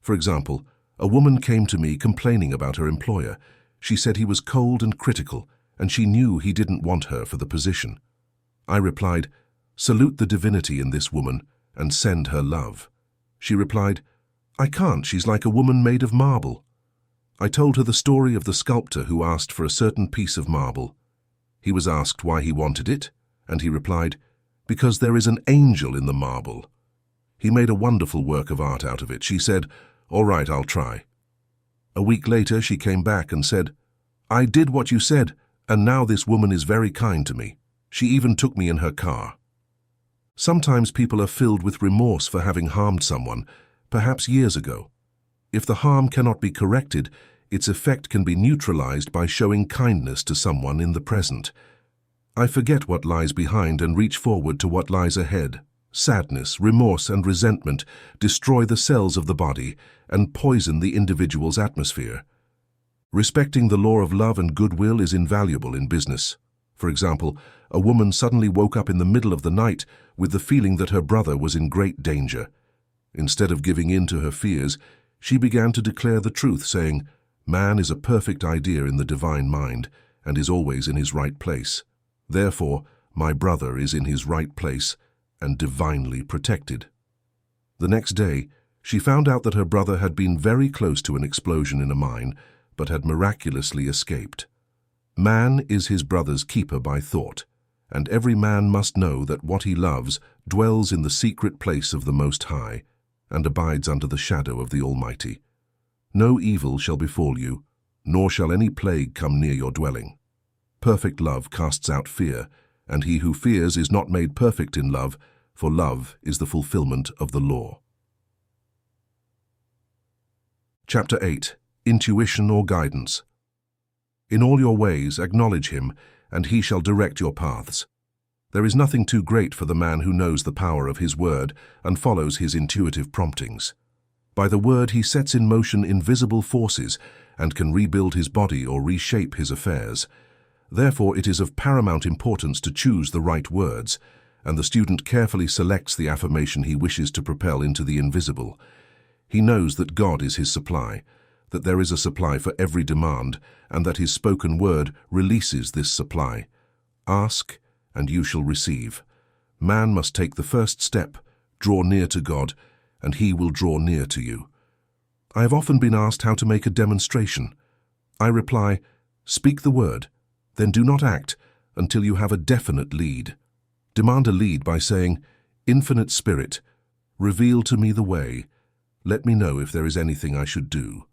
For example, a woman came to me complaining about her employer. She said he was cold and critical, and she knew he didn't want her for the position. I replied, "Salute the divinity in this woman and send her love." She replied, "I can't, she's like a woman made of marble." I told her the story of the sculptor who asked for a certain piece of marble. He was asked why he wanted it, and he replied, "Because there is an angel in the marble." He made a wonderful work of art out of it. She said, "All right, I'll try." A week later, she came back and said, "I did what you said, and now this woman is very kind to me. She even took me in her car." Sometimes people are filled with remorse for having harmed someone, perhaps years ago. If the harm cannot be corrected, its effect can be neutralized by showing kindness to someone in the present. I forget what lies behind and reach forward to what lies ahead. Sadness, remorse, and resentment destroy the cells of the body and poison the individual's atmosphere. Respecting the law of love and goodwill is invaluable in business. For example, a woman suddenly woke up in the middle of the night with the feeling that her brother was in great danger. Instead of giving in to her fears, she began to declare the truth, saying, "Man is a perfect idea in the divine mind and is always in his right place. Therefore, my brother is in his right place and divinely protected." The next day, she found out that her brother had been very close to an explosion in a mine, but had miraculously escaped. Man is his brother's keeper by thought, and every man must know that what he loves dwells in the secret place of the Most High, and abides under the shadow of the Almighty. No evil shall befall you, nor shall any plague come near your dwelling. Perfect love casts out fear, and he who fears is not made perfect in love, for love is the fulfillment of the law. Chapter 8. Intuition or Guidance. In all your ways acknowledge him, and he shall direct your paths. There is nothing too great for the man who knows the power of his word and follows his intuitive promptings. By the word he sets in motion invisible forces and can rebuild his body or reshape his affairs. Therefore, it is of paramount importance to choose the right words, and the student carefully selects the affirmation he wishes to propel into the invisible. He knows that God is his supply, that there is a supply for every demand, and that his spoken word releases this supply. Ask, and you shall receive. Man must take the first step, draw near to God, and he will draw near to you. I have often been asked how to make a demonstration. I reply, speak the word, then do not act until you have a definite lead. Demand a lead by saying, "Infinite Spirit, reveal to me the way. Let me know if there is anything I should do."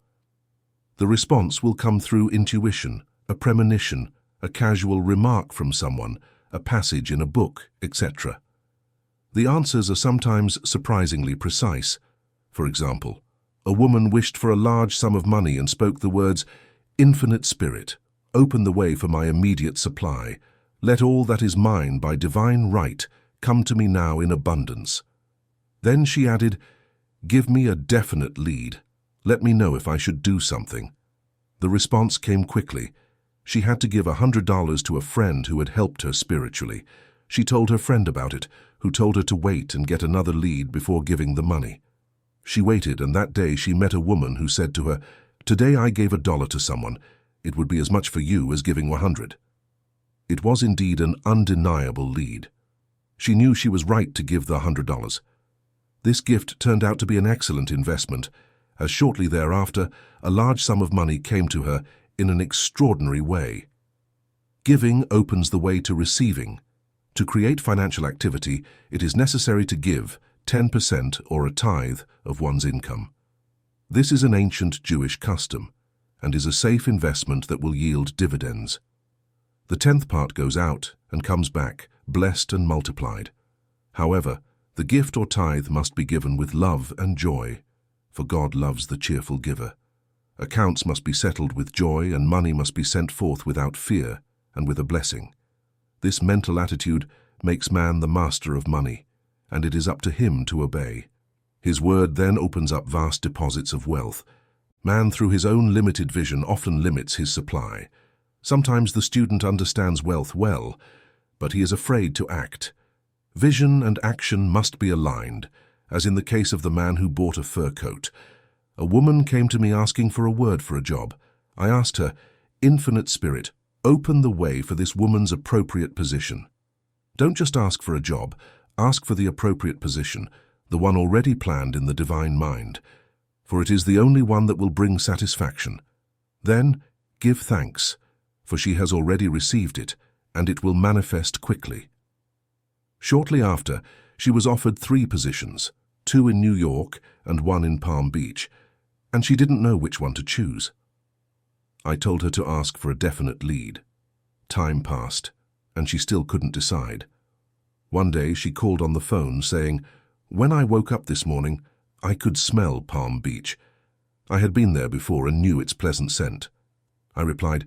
The response will come through intuition, a premonition, a casual remark from someone, a passage in a book, etc. The answers are sometimes surprisingly precise. For example, a woman wished for a large sum of money and spoke the words, "Infinite Spirit, open the way for my immediate supply. Let all that is mine by divine right come to me now in abundance." Then she added, "Give me a definite lead. Let me know if I should do something." The response came quickly. She had to give $100 to a friend who had helped her spiritually. She told her friend about it, who told her to wait and get another lead before giving the money. She waited, and that day she met a woman who said to her, "Today I gave $1 to someone. It would be as much for you as giving 100. It was indeed an undeniable lead. She knew she was right to give the $100. This gift turned out to be an excellent investment, as shortly thereafter a large sum of money came to her in an extraordinary way. Giving opens the way to receiving. To create financial activity, it is necessary to give 10% or a tithe of one's income. This is an ancient Jewish custom and is a safe investment that will yield dividends. The 10th part goes out and comes back, blessed and multiplied. However, the gift or tithe must be given with love and joy, for God loves the cheerful giver. Accounts must be settled with joy, and money must be sent forth without fear and with a blessing. This mental attitude makes man the master of money, and it is up to him to obey. His word then opens up vast deposits of wealth. Man, through his own limited vision, often limits his supply. Sometimes the student understands wealth well, but he is afraid to act. Vision and action must be aligned, as in the case of the man who bought a fur coat. A woman came to me asking for a word for a job. I asked her, "Infinite Spirit, open the way for this woman's appropriate position." Don't just ask for a job, ask for the appropriate position, the one already planned in the divine mind, for it is the only one that will bring satisfaction. Then give thanks, for she has already received it, and it will manifest quickly. Shortly after, she was offered 3 positions, 2 in New York and 1 in Palm Beach, and she didn't know which one to choose. I told her to ask for a definite lead. Time passed, and she still couldn't decide. One day she called on the phone saying, "When I woke up this morning, I could smell Palm Beach. I had been there before and knew its pleasant scent." I replied,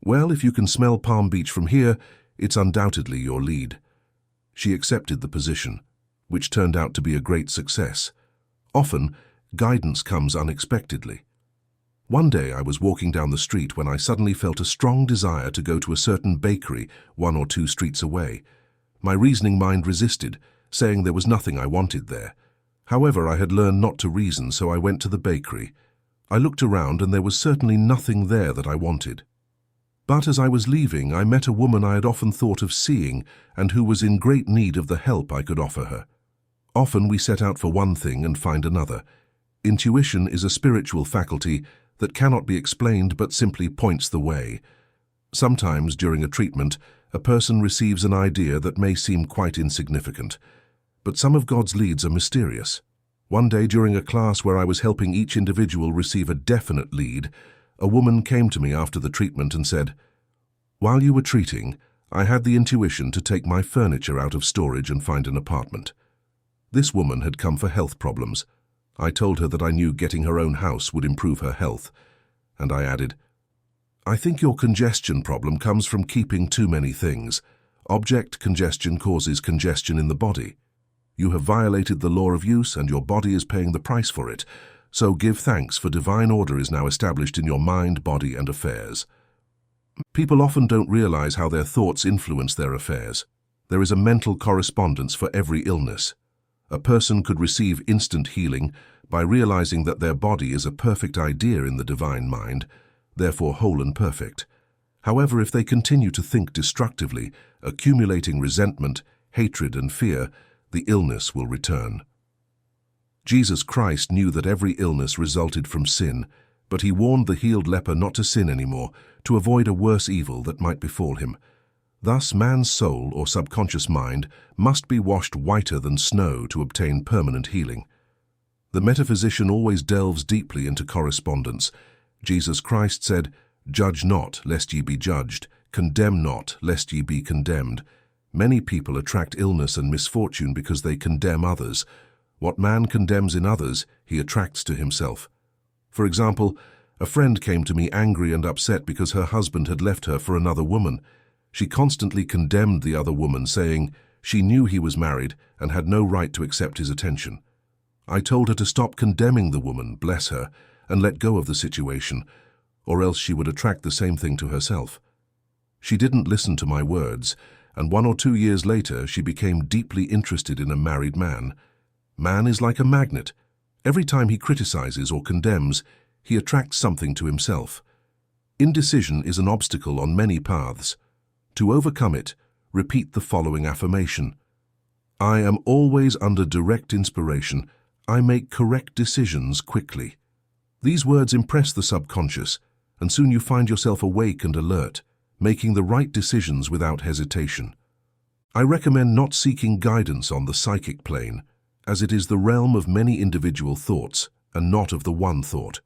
"Well, if you can smell Palm Beach from here, it's undoubtedly your lead." She accepted the position, which turned out to be a great success. Often, guidance comes unexpectedly. One day I was walking down the street when I suddenly felt a strong desire to go to a certain bakery 1 or 2 streets away. My reasoning mind resisted, saying there was nothing I wanted there. However, I had learned not to reason, so I went to the bakery. I looked around and there was certainly nothing there that I wanted. But as I was leaving, I met a woman I had often thought of seeing and who was in great need of the help I could offer her. Often we set out for one thing and find another. Intuition is a spiritual faculty that cannot be explained but simply points the way. Sometimes during a treatment, a person receives an idea that may seem quite insignificant, but some of God's leads are mysterious. One day during a class where I was helping each individual receive a definite lead, a woman came to me after the treatment and said, "While you were treating, I had the intuition to take my furniture out of storage and find an apartment." This woman had come for health problems. I told her that I knew getting her own house would improve her health, and I added, "I think your congestion problem comes from keeping too many things. Object congestion causes congestion in the body. You have violated the law of use and your body is paying the price for it. So give thanks, for divine order is now established in your mind, body, and affairs." People often don't realize how their thoughts influence their affairs. There is a mental correspondence for every illness. A person could receive instant healing by realizing that their body is a perfect idea in the divine mind, therefore whole and perfect. However, if they continue to think destructively, accumulating resentment, hatred, and fear, the illness will return. Jesus Christ knew that every illness resulted from sin, but he warned the healed leper not to sin anymore, to avoid a worse evil that might befall him. Thus, man's soul or subconscious mind must be washed whiter than snow to obtain permanent healing. The metaphysician always delves deeply into correspondence. Jesus Christ said, "Judge not, lest ye be judged. Condemn not, lest ye be condemned." Many people attract illness and misfortune because they condemn others. What man condemns in others, he attracts to himself. For example, a friend came to me angry and upset because her husband had left her for another woman. She constantly condemned the other woman, saying she knew he was married and had no right to accept his attention. I told her to stop condemning the woman, bless her, and let go of the situation, or else she would attract the same thing to herself. She didn't listen to my words, and 1 or 2 years later she became deeply interested in a married man. Man is like a magnet. Every time he criticizes or condemns, he attracts something to himself. Indecision is an obstacle on many paths. To overcome it, repeat the following affirmation. I am always under direct inspiration. I make correct decisions quickly. These words impress the subconscious, and soon you find yourself awake and alert, making the right decisions without hesitation. I recommend not seeking guidance on the psychic plane, as it is the realm of many individual thoughts and not of the one thought.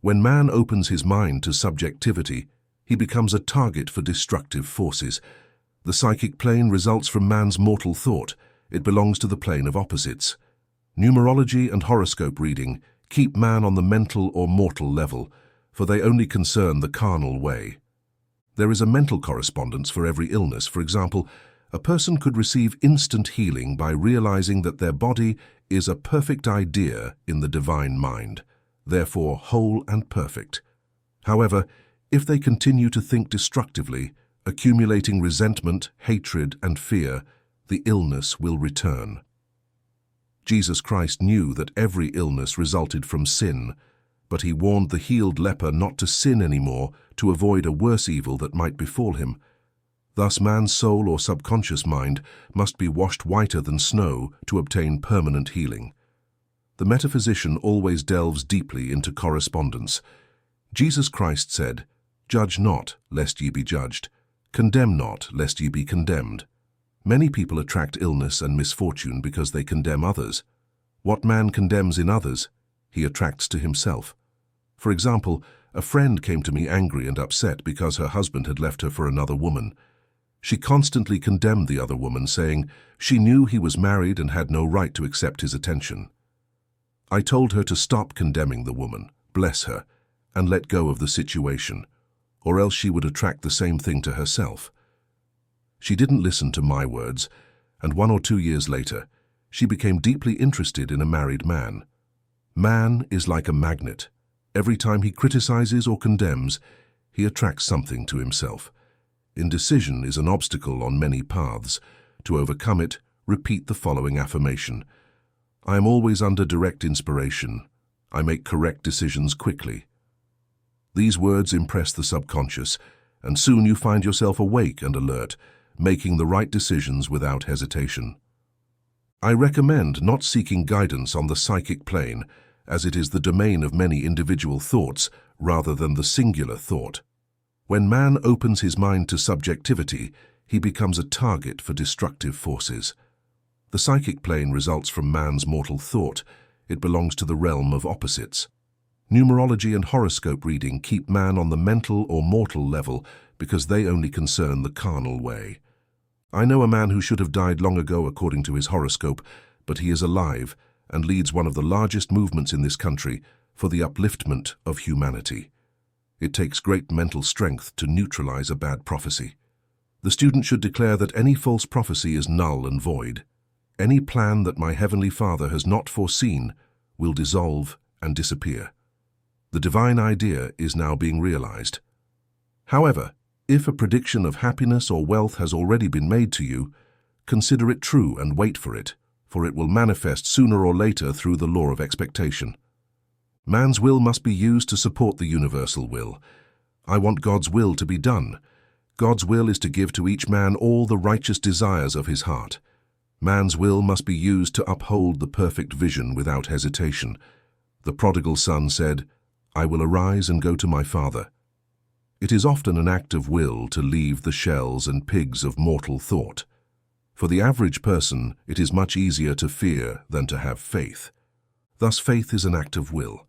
When man opens his mind to subjectivity, he becomes a target for destructive forces. The psychic plane results from man's mortal thought. It belongs to the plane of opposites. Numerology and horoscope reading keep man on the mental or mortal level, for they only concern the carnal way. There is a mental correspondence for every illness. For example, a person could receive instant healing by realizing that their body is a perfect idea in the divine mind, therefore whole and perfect. However, if they continue to think destructively, accumulating resentment, hatred, and fear, the illness will return. Jesus Christ knew that every illness resulted from sin, but he warned the healed leper not to sin anymore to avoid a worse evil that might befall him. Thus, man's soul or subconscious mind must be washed whiter than snow to obtain permanent healing. The metaphysician always delves deeply into correspondence. Jesus Christ said, "Judge not, lest ye be judged. Condemn not, lest ye be condemned." Many people attract illness and misfortune because they condemn others. What man condemns in others, he attracts to himself. For example, a friend came to me angry and upset because her husband had left her for another woman. She constantly condemned the other woman, saying she knew he was married and had no right to accept his attention. I told her to stop condemning the woman, bless her, and let go of the situation, or else she would attract the same thing to herself. She didn't listen to my words, and 1 or 2 years later, she became deeply interested in a married man. Man is like a magnet. Every time he criticizes or condemns, he attracts something to himself. Indecision is an obstacle on many paths. To overcome it, repeat the following affirmation. I am always under direct inspiration. I make correct decisions quickly. These words impress the subconscious, and soon you find yourself awake and alert, making the right decisions without hesitation. I recommend not seeking guidance on the psychic plane, as it is the domain of many individual thoughts rather than the singular thought. When man opens his mind to subjectivity, he becomes a target for destructive forces. The psychic plane results from man's mortal thought. It belongs to the realm of opposites. Numerology and horoscope reading keep man on the mental or mortal level because they only concern the carnal way. I know a man who should have died long ago according to his horoscope, but he is alive and leads one of the largest movements in this country for the upliftment of humanity. It takes great mental strength to neutralize a bad prophecy. The student should declare that any false prophecy is null and void. Any plan that my Heavenly Father has not foreseen will dissolve and disappear. The divine idea is now being realized. However, if a prediction of happiness or wealth has already been made to you, consider it true and wait for it will manifest sooner or later through the law of expectation. Man's will must be used to support the universal will. I want God's will to be done. God's will is to give to each man all the righteous desires of his heart. Man's will must be used to uphold the perfect vision without hesitation. The prodigal son said, I will arise and go to my father. It is often an act of will to leave the shells and pigs of mortal thought. For the average person, it is much easier to fear than to have faith. Thus, faith is an act of will.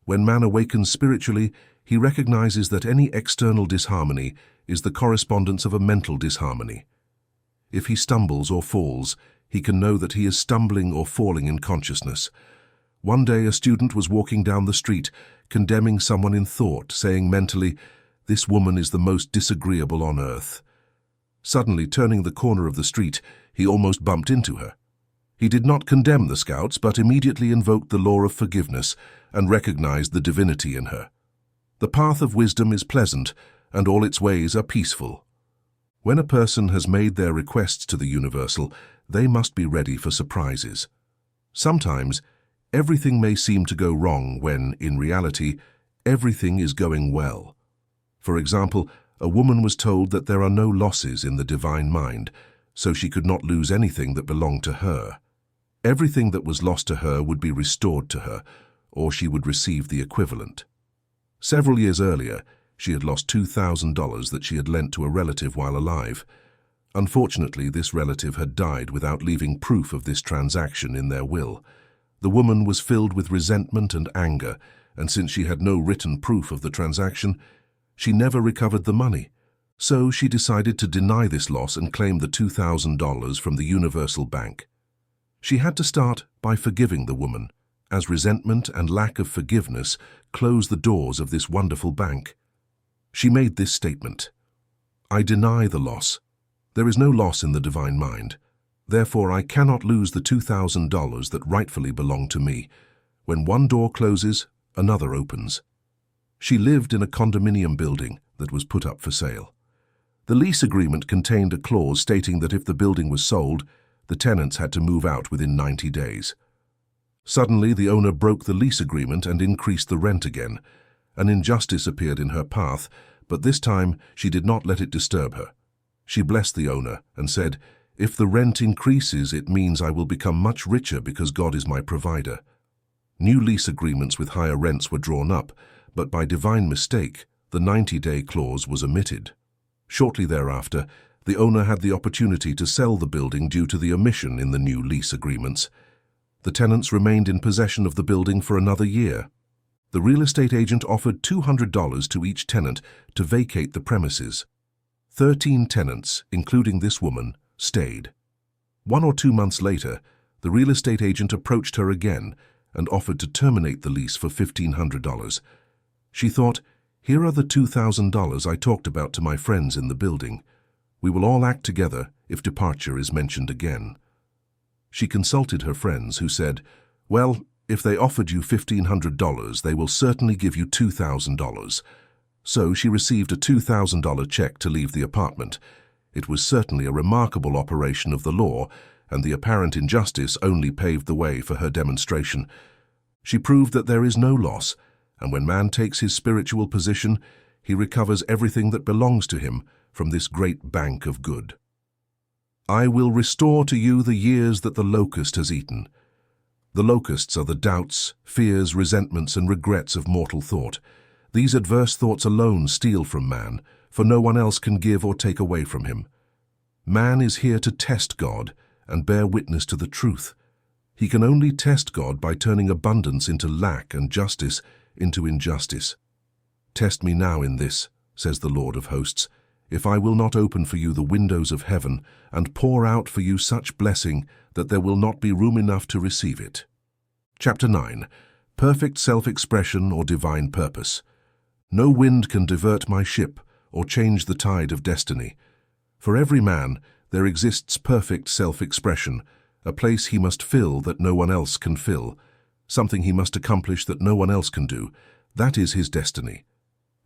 When man awakens spiritually, he recognizes that any external disharmony is the correspondence of a mental disharmony. If he stumbles or falls, he can know that he is stumbling or falling in consciousness. One day a student was walking down the street, condemning someone in thought, saying mentally, "This woman is the most disagreeable on earth." Suddenly, turning the corner of the street, he almost bumped into her. He did not condemn the scouts, but immediately invoked the law of forgiveness and recognized the divinity in her. The path of wisdom is pleasant, and all its ways are peaceful. When a person has made their requests to the universal, they must be ready for surprises. Sometimes, everything may seem to go wrong when, in reality, everything is going well. For example, a woman was told that there are no losses in the divine mind, so she could not lose anything that belonged to her. Everything that was lost to her would be restored to her, or she would receive the equivalent. Several years earlier, she had lost $2,000 that she had lent to a relative while alive. Unfortunately, this relative had died without leaving proof of this transaction in their will. The woman was filled with resentment and anger, and since she had no written proof of the transaction, she never recovered the money. So she decided to deny this loss and claim the $2,000 from the Universal Bank. She had to start by forgiving the woman, as resentment and lack of forgiveness closed the doors of this wonderful bank. She made this statement: "I deny the loss. There is no loss in the divine mind. Therefore, I cannot lose the $2,000 that rightfully belong to me. When one door closes, another opens." She lived in a condominium building that was put up for sale. The lease agreement contained a clause stating that if the building was sold, the tenants had to move out within 90 days. Suddenly, the owner broke the lease agreement and increased the rent again. An injustice appeared in her path, but this time she did not let it disturb her. She blessed the owner and said, "If the rent increases, it means I will become much richer because God is my provider." New lease agreements with higher rents were drawn up, but by divine mistake, the 90-day clause was omitted. Shortly thereafter, the owner had the opportunity to sell the building due to the omission in the new lease agreements. The tenants remained in possession of the building for another year. The real estate agent offered $200 to each tenant to vacate the premises. 13 tenants, including this woman, stayed. 1 or 2 months later, the real estate agent approached her again and offered to terminate the lease for $1,500. She thought, "Here are the $2,000 I talked about to my friends in the building. We will all act together if departure is mentioned again." She consulted her friends, who said, "Well, if they offered you $1,500, they will certainly give you $2,000. So she received a $2,000 check to leave the apartment. It was certainly a remarkable operation of the law, and the apparent injustice only paved the way for her demonstration. She proved that there is no loss, and when man takes his spiritual position, he recovers everything that belongs to him from this great bank of good. "I will restore to you the years that the locust has eaten." The locusts are the doubts, fears, resentments, and regrets of mortal thought. These adverse thoughts alone steal from man, for no one else can give or take away from him. Man is here to test God and bear witness to the truth. He can only test God by turning abundance into lack and justice into injustice. "Test me now in this," says the Lord of hosts, "if I will not open for you the windows of heaven and pour out for you such blessing that there will not be room enough to receive it." Chapter 9. Perfect Self-Expression or Divine Purpose. No wind can divert my ship or change the tide of destiny. For every man, there exists perfect self-expression, a place he must fill that no one else can fill, something he must accomplish that no one else can do. That is his destiny.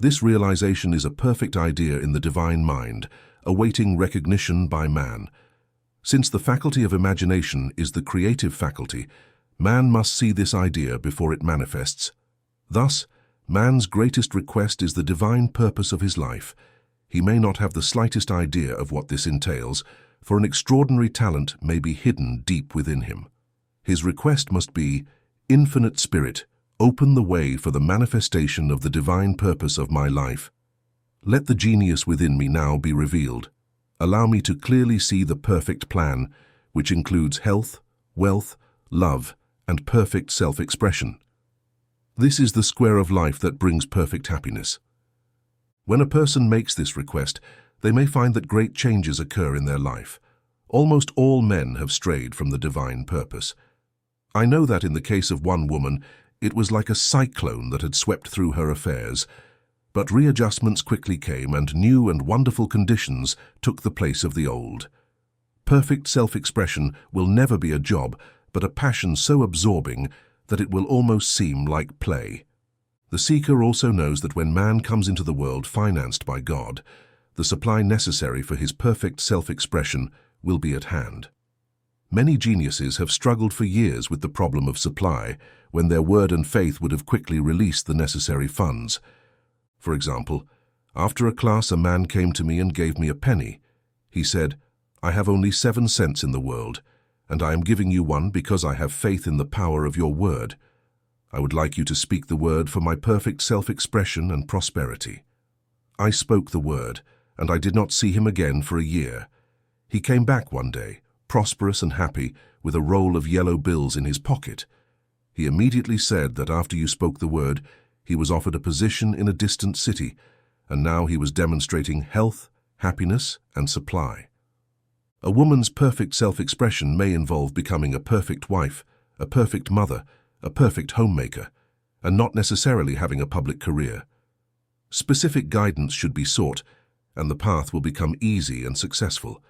This realization is a perfect idea in the divine mind, awaiting recognition by man. Since the faculty of imagination is the creative faculty, man must see this idea before it manifests. Thus, man's greatest request is the divine purpose of his life. He may not have the slightest idea of what this entails, for an extraordinary talent may be hidden deep within him. His request must be, "Infinite Spirit, open the way for the manifestation of the divine purpose of my life. Let the genius within me now be revealed. Allow me to clearly see the perfect plan, which includes health, wealth, love, and perfect self-expression." This is the square of life that brings perfect happiness. When a person makes this request, they may find that great changes occur in their life. Almost all men have strayed from the divine purpose. I know that in the case of one woman, it was like a cyclone that had swept through her affairs. But readjustments quickly came, and new and wonderful conditions took the place of the old. Perfect self-expression will never be a job, but a passion so absorbing that it will almost seem like play. The seeker also knows that when man comes into the world financed by God, the supply necessary for his perfect self-expression will be at hand. Many geniuses have struggled for years with the problem of supply, when their word and faith would have quickly released the necessary funds. For example, after a class, a man came to me and gave me a penny. He said, "I have only 7 cents in the world, and I am giving you one because I have faith in the power of your word. I would like you to speak the word for my perfect self-expression and prosperity." I spoke the word, and I did not see him again for a year. He came back one day, prosperous and happy, with a roll of yellow bills in his pocket. He immediately said that after you spoke the word, he was offered a position in a distant city, and now he was demonstrating health, happiness, and supply. A woman's perfect self-expression may involve becoming a perfect wife, a perfect mother, a perfect homemaker, and not necessarily having a public career. Specific guidance should be sought, and the path will become easy and successful.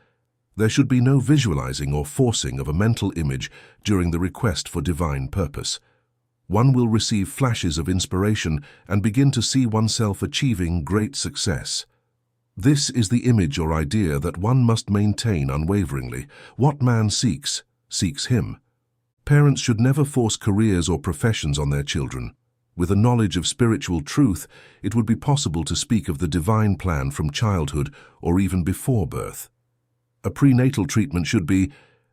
There should be no visualizing or forcing of a mental image during the request for divine purpose. One will receive flashes of inspiration and begin to see oneself achieving great success. This is the image or idea that one must maintain unwaveringly. What man seeks, seeks him. Parents should never force careers or professions on their children. With a knowledge of spiritual truth, it would be possible to speak of the divine plan from childhood or even before birth. A prenatal treatment should be,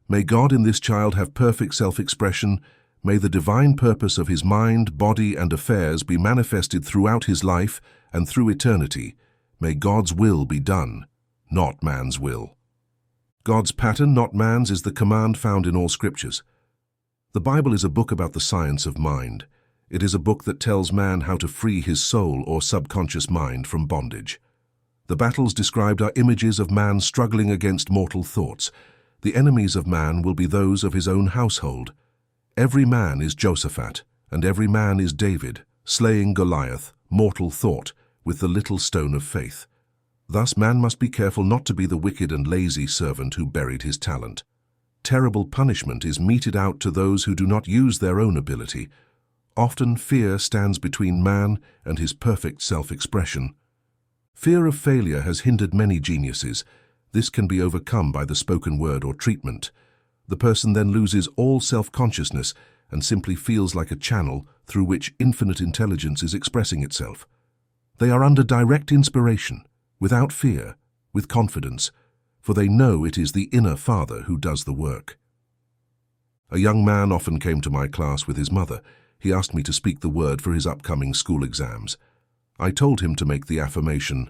may God in this child have perfect self-expression, may the divine purpose of his mind, body, and affairs be manifested throughout his life and through eternity. May God's will be done, not man's will. God's pattern, not man's, is the command found in all scriptures. The Bible is a book about the science of mind. It is a book that tells man how to free his soul or subconscious mind from bondage. The battles described are images of man struggling against mortal thoughts. The enemies of man will be those of his own household. Every man is Josaphat, and every man is David, slaying Goliath, mortal thought, with the little stone of faith. Thus man must be careful not to be the wicked and lazy servant who buried his talent. Terrible punishment is meted out to those who do not use their own ability. Often fear stands between man and his perfect self-expression. Fear of failure has hindered many geniuses. This can be overcome by the spoken word or treatment. The person then loses all self-consciousness and simply feels like a channel through which infinite intelligence is expressing itself. They are under direct inspiration, without fear, with confidence, for they know it is the inner Father who does the work. A young man often came to my class with his mother. He asked me to speak the word for his upcoming school exams. I told him to make the affirmation,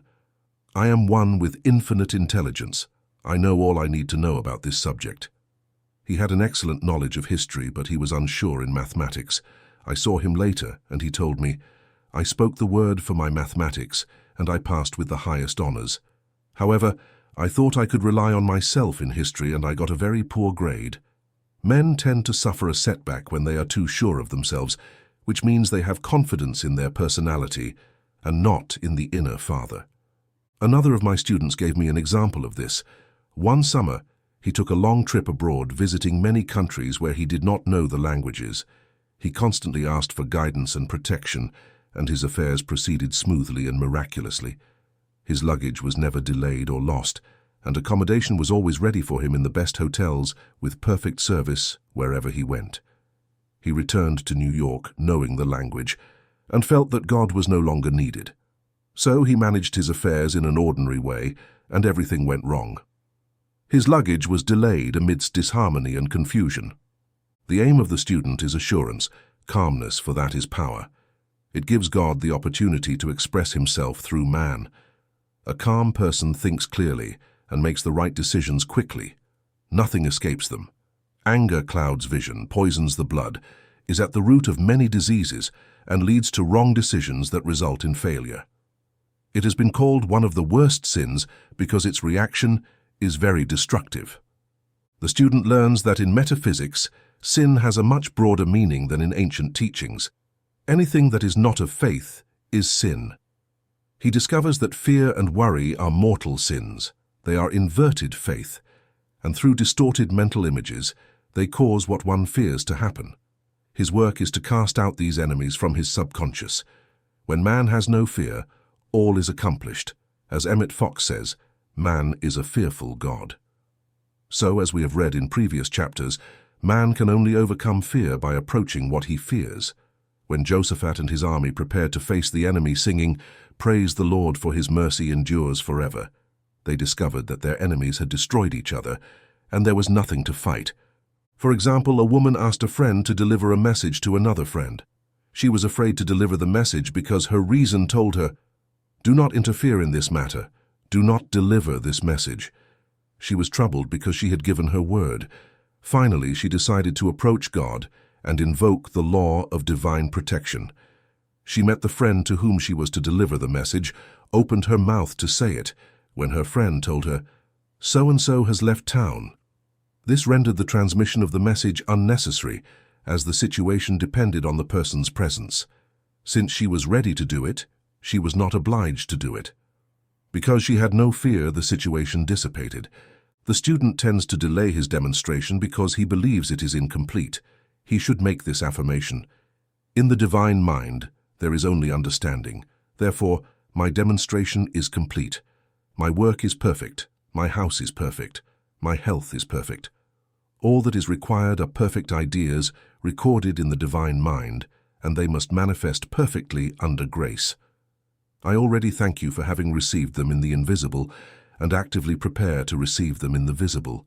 I am one with infinite intelligence. I know all I need to know about this subject. He had an excellent knowledge of history, but he was unsure in mathematics. I saw him later, and he told me, I spoke the word for my mathematics, and I passed with the highest honors. However, I thought I could rely on myself in history, and I got a very poor grade. Men tend to suffer a setback when they are too sure of themselves, which means they have confidence in their personality and not in the inner Father. Another of my students gave me an example of this. One summer, he took a long trip abroad, visiting many countries where he did not know the languages. He constantly asked for guidance and protection, and his affairs proceeded smoothly and miraculously. His luggage was never delayed or lost, and accommodation was always ready for him in the best hotels with perfect service wherever he went. He returned to New York knowing the language and felt that God was no longer needed. So he managed his affairs in an ordinary way, and everything went wrong. His luggage was delayed amidst disharmony and confusion. The aim of the student is assurance, calmness, for that is power. It gives God the opportunity to express himself through man. A calm person thinks clearly and makes the right decisions quickly. Nothing escapes them. Anger clouds vision, poisons the blood, is at the root of many diseases, and leads to wrong decisions that result in failure. It has been called one of the worst sins because its reaction is very destructive. The student learns that in metaphysics, sin has a much broader meaning than in ancient teachings. Anything that is not of faith is sin. He discovers that fear and worry are mortal sins. They are inverted faith, and through distorted mental images, they cause what one fears to happen. His work is to cast out these enemies from his subconscious. When man has no fear, all is accomplished. As Emmett Fox says, man is a fearful God. So, as we have read in previous chapters, man can only overcome fear by approaching what he fears. When Josaphat and his army prepared to face the enemy singing, "Praise the Lord for his mercy endures forever," they discovered that their enemies had destroyed each other, and there was nothing to fight. For example, a woman asked a friend to deliver a message to another friend. She was afraid to deliver the message because her reason told her, "Do not interfere in this matter. Do not deliver this message." She was troubled because she had given her word. Finally, she decided to approach God and invoke the law of divine protection. She met the friend to whom she was to deliver the message, opened her mouth to say it, when her friend told her, "So-and-so has left town." This rendered the transmission of the message unnecessary, as the situation depended on the person's presence. Since she was ready to do it, she was not obliged to do it. Because she had no fear, the situation dissipated. The student tends to delay his demonstration because he believes it is incomplete. He should make this affirmation: "In the divine mind, there is only understanding. Therefore, my demonstration is complete. My work is perfect. My house is perfect. My health is perfect. All that is required are perfect ideas recorded in the divine mind, and they must manifest perfectly under grace. I already thank you for having received them in the invisible and actively prepare to receive them in the visible."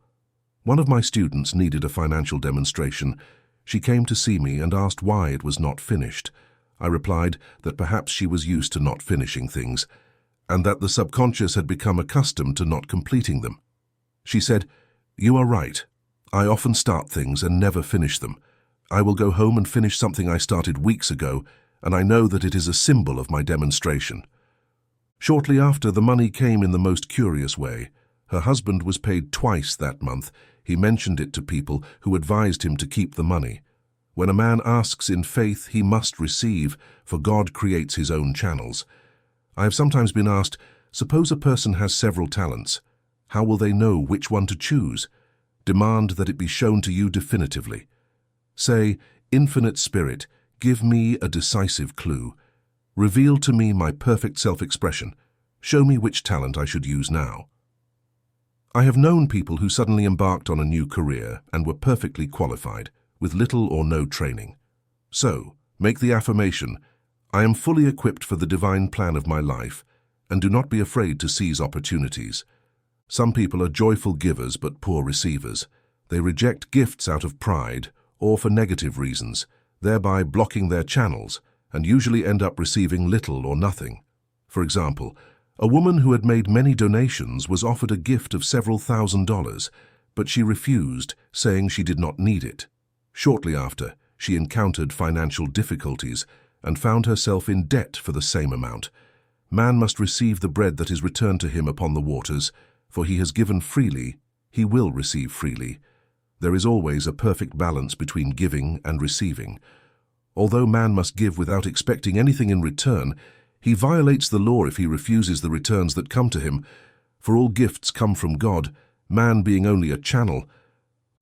One of my students needed a financial demonstration. She came to see me and asked why it was not finished. I replied that perhaps she was used to not finishing things, and that the subconscious had become accustomed to not completing them. She said, "You are right. I often start things and never finish them. I will go home and finish something I started weeks ago, and I know that it is a symbol of my demonstration." Shortly after, the money came in the most curious way. Her husband was paid twice that month. He mentioned it to people who advised him to keep the money. When a man asks in faith, he must receive, for God creates his own channels. I have sometimes been asked, suppose a person has several talents. How will they know which one to choose? Demand that it be shown to you definitively. Say, "Infinite Spirit, give me a decisive clue. Reveal to me my perfect self-expression. Show me which talent I should use now." I have known people who suddenly embarked on a new career and were perfectly qualified, with little or no training. So, make the affirmation, "I am fully equipped for the divine plan of my life, and do not be afraid to seize opportunities." Some people are joyful givers but poor receivers. They reject gifts out of pride or for negative reasons, thereby blocking their channels, and usually end up receiving little or nothing. For example, a woman who had made many donations was offered a gift of several $1,000s, but she refused, saying she did not need it. Shortly after, she encountered financial difficulties and found herself in debt for the same amount. Man must receive the bread that is returned to him upon the waters, for he has given freely, he will receive freely. There is always a perfect balance between giving and receiving. Although man must give without expecting anything in return, he violates the law if he refuses the returns that come to him, for all gifts come from God, man being only a channel.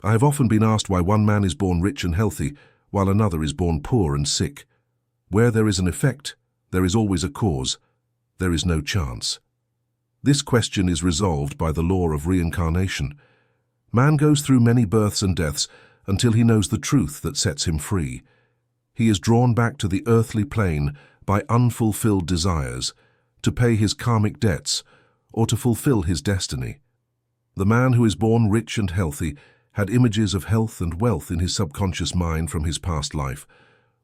I have often been asked why one man is born rich and healthy, while another is born poor and sick. Where there is an effect, there is always a cause. There is no chance. This question is resolved by the law of reincarnation. Man goes through many births and deaths until he knows the truth that sets him free. He is drawn back to the earthly plane by unfulfilled desires, to pay his karmic debts, or to fulfill his destiny. The man who is born rich and healthy had images of health and wealth in his subconscious mind from his past life,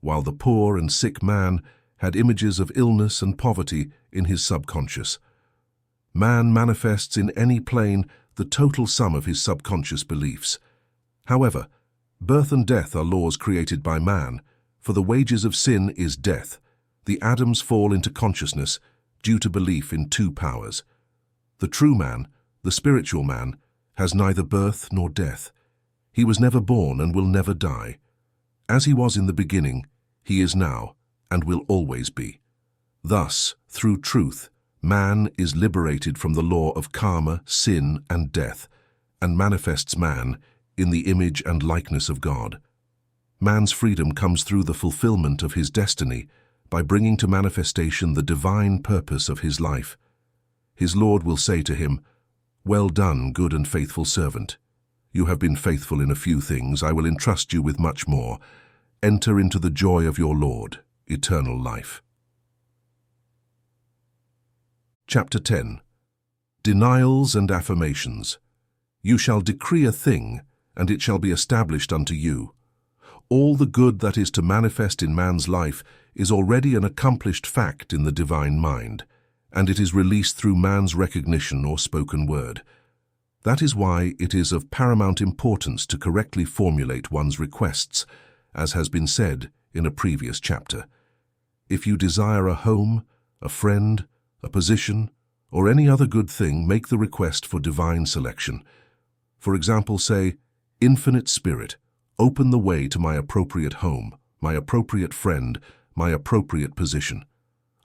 while the poor and sick man had images of illness and poverty in his subconscious. Man manifests in any plane the total sum of his subconscious beliefs. However, birth and death are laws created by man, for the wages of sin is death. The atoms fall into consciousness due to belief in two powers. The true man, the spiritual man, has neither birth nor death. He was never born and will never die. As he was in the beginning, he is now and will always be. Thus, through truth, man is liberated from the law of karma, sin, and death, and manifests man in the image and likeness of God. Man's freedom comes through the fulfillment of his destiny by bringing to manifestation the divine purpose of his life. His Lord will say to him, "Well done, good and faithful servant. You have been faithful in a few things, I will entrust you with much more. Enter into the joy of your Lord, eternal life." Chapter 10. Denials and Affirmations. You shall decree a thing, and it shall be established unto you. All the good that is to manifest in man's life is already an accomplished fact in the divine mind, and it is released through man's recognition or spoken word. That is why it is of paramount importance to correctly formulate one's requests, as has been said in a previous chapter. If you desire a home, a friend, a position, or any other good thing, make the request for divine selection. For example, say, "Infinite Spirit, open the way to my appropriate home, my appropriate friend, my appropriate position.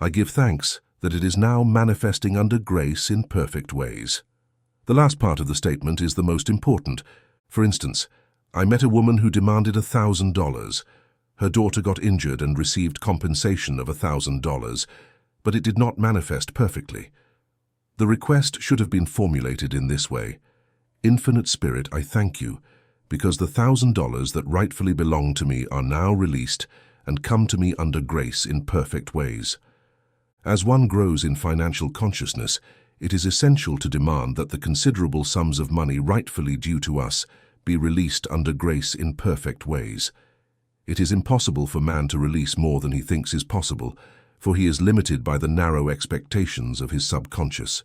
I give thanks that it is now manifesting under grace in perfect ways." The last part of the statement is the most important. For instance, I met a woman who demanded $1,000. Her daughter got injured and received compensation of $1,000, but it did not manifest perfectly. The request should have been formulated in this way: "Infinite Spirit, I thank you, because the $1,000 that rightfully belong to me are now released and come to me under grace in perfect ways." As one grows in financial consciousness, it is essential to demand that the considerable sums of money rightfully due to us be released under grace in perfect ways. It is impossible for man to release more than he thinks is possible, for he is limited by the narrow expectations of his subconscious.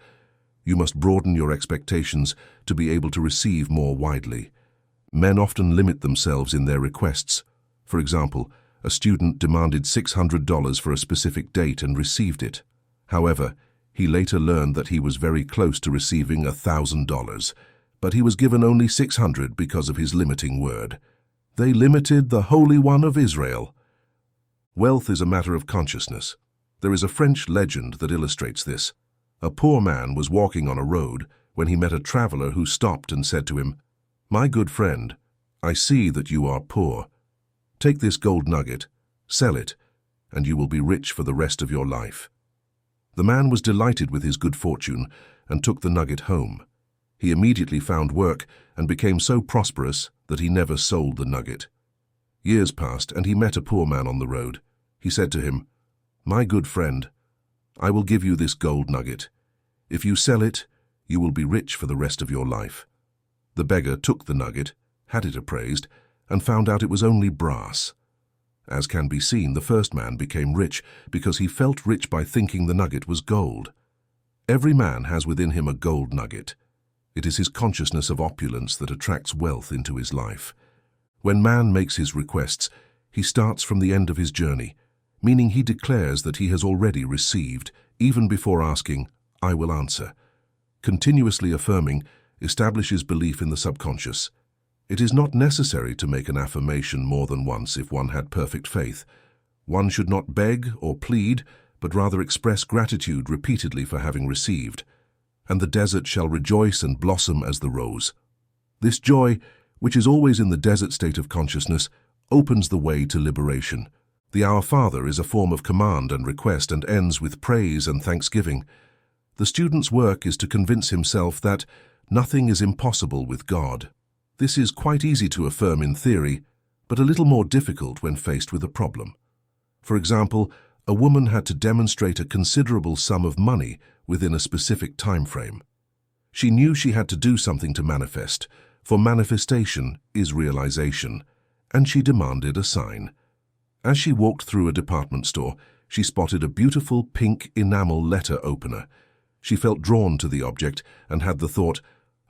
You must broaden your expectations to be able to receive more widely. Men often limit themselves in their requests. For example, a student demanded $600 for a specific date and received it. However, he later learned that he was very close to receiving $1,000, but he was given only $600 because of his limiting word. They limited the Holy One of Israel. Wealth is a matter of consciousness. There is a French legend that illustrates this. A poor man was walking on a road when he met a traveler who stopped and said to him, "My good friend, I see that you are poor. Take this gold nugget, sell it, and you will be rich for the rest of your life." The man was delighted with his good fortune and took the nugget home. He immediately found work and became so prosperous that he never sold the nugget. Years passed and he met a poor man on the road. He said to him, "My good friend, I will give you this gold nugget. If you sell it, you will be rich for the rest of your life." The beggar took the nugget, had it appraised, and found out it was only brass. As can be seen, the first man became rich because he felt rich by thinking the nugget was gold. Every man has within him a gold nugget. It is his consciousness of opulence that attracts wealth into his life. When man makes his requests, he starts from the end of his journey, meaning he declares that he has already received, even before asking, "I will answer." Continuously affirming establishes belief in the subconscious. It is not necessary to make an affirmation more than once if one had perfect faith. One should not beg or plead, but rather express gratitude repeatedly for having received. "And the desert shall rejoice and blossom as the rose." This joy, which is always in the desert state of consciousness, opens the way to liberation. The Our Father is a form of command and request and ends with praise and thanksgiving. The student's work is to convince himself that nothing is impossible with God. This is quite easy to affirm in theory, but a little more difficult when faced with a problem. For example, a woman had to demonstrate a considerable sum of money within a specific time frame. She knew she had to do something to manifest, for manifestation is realization, and she demanded a sign. As she walked through a department store, she spotted a beautiful pink enamel letter opener. She felt drawn to the object and had the thought,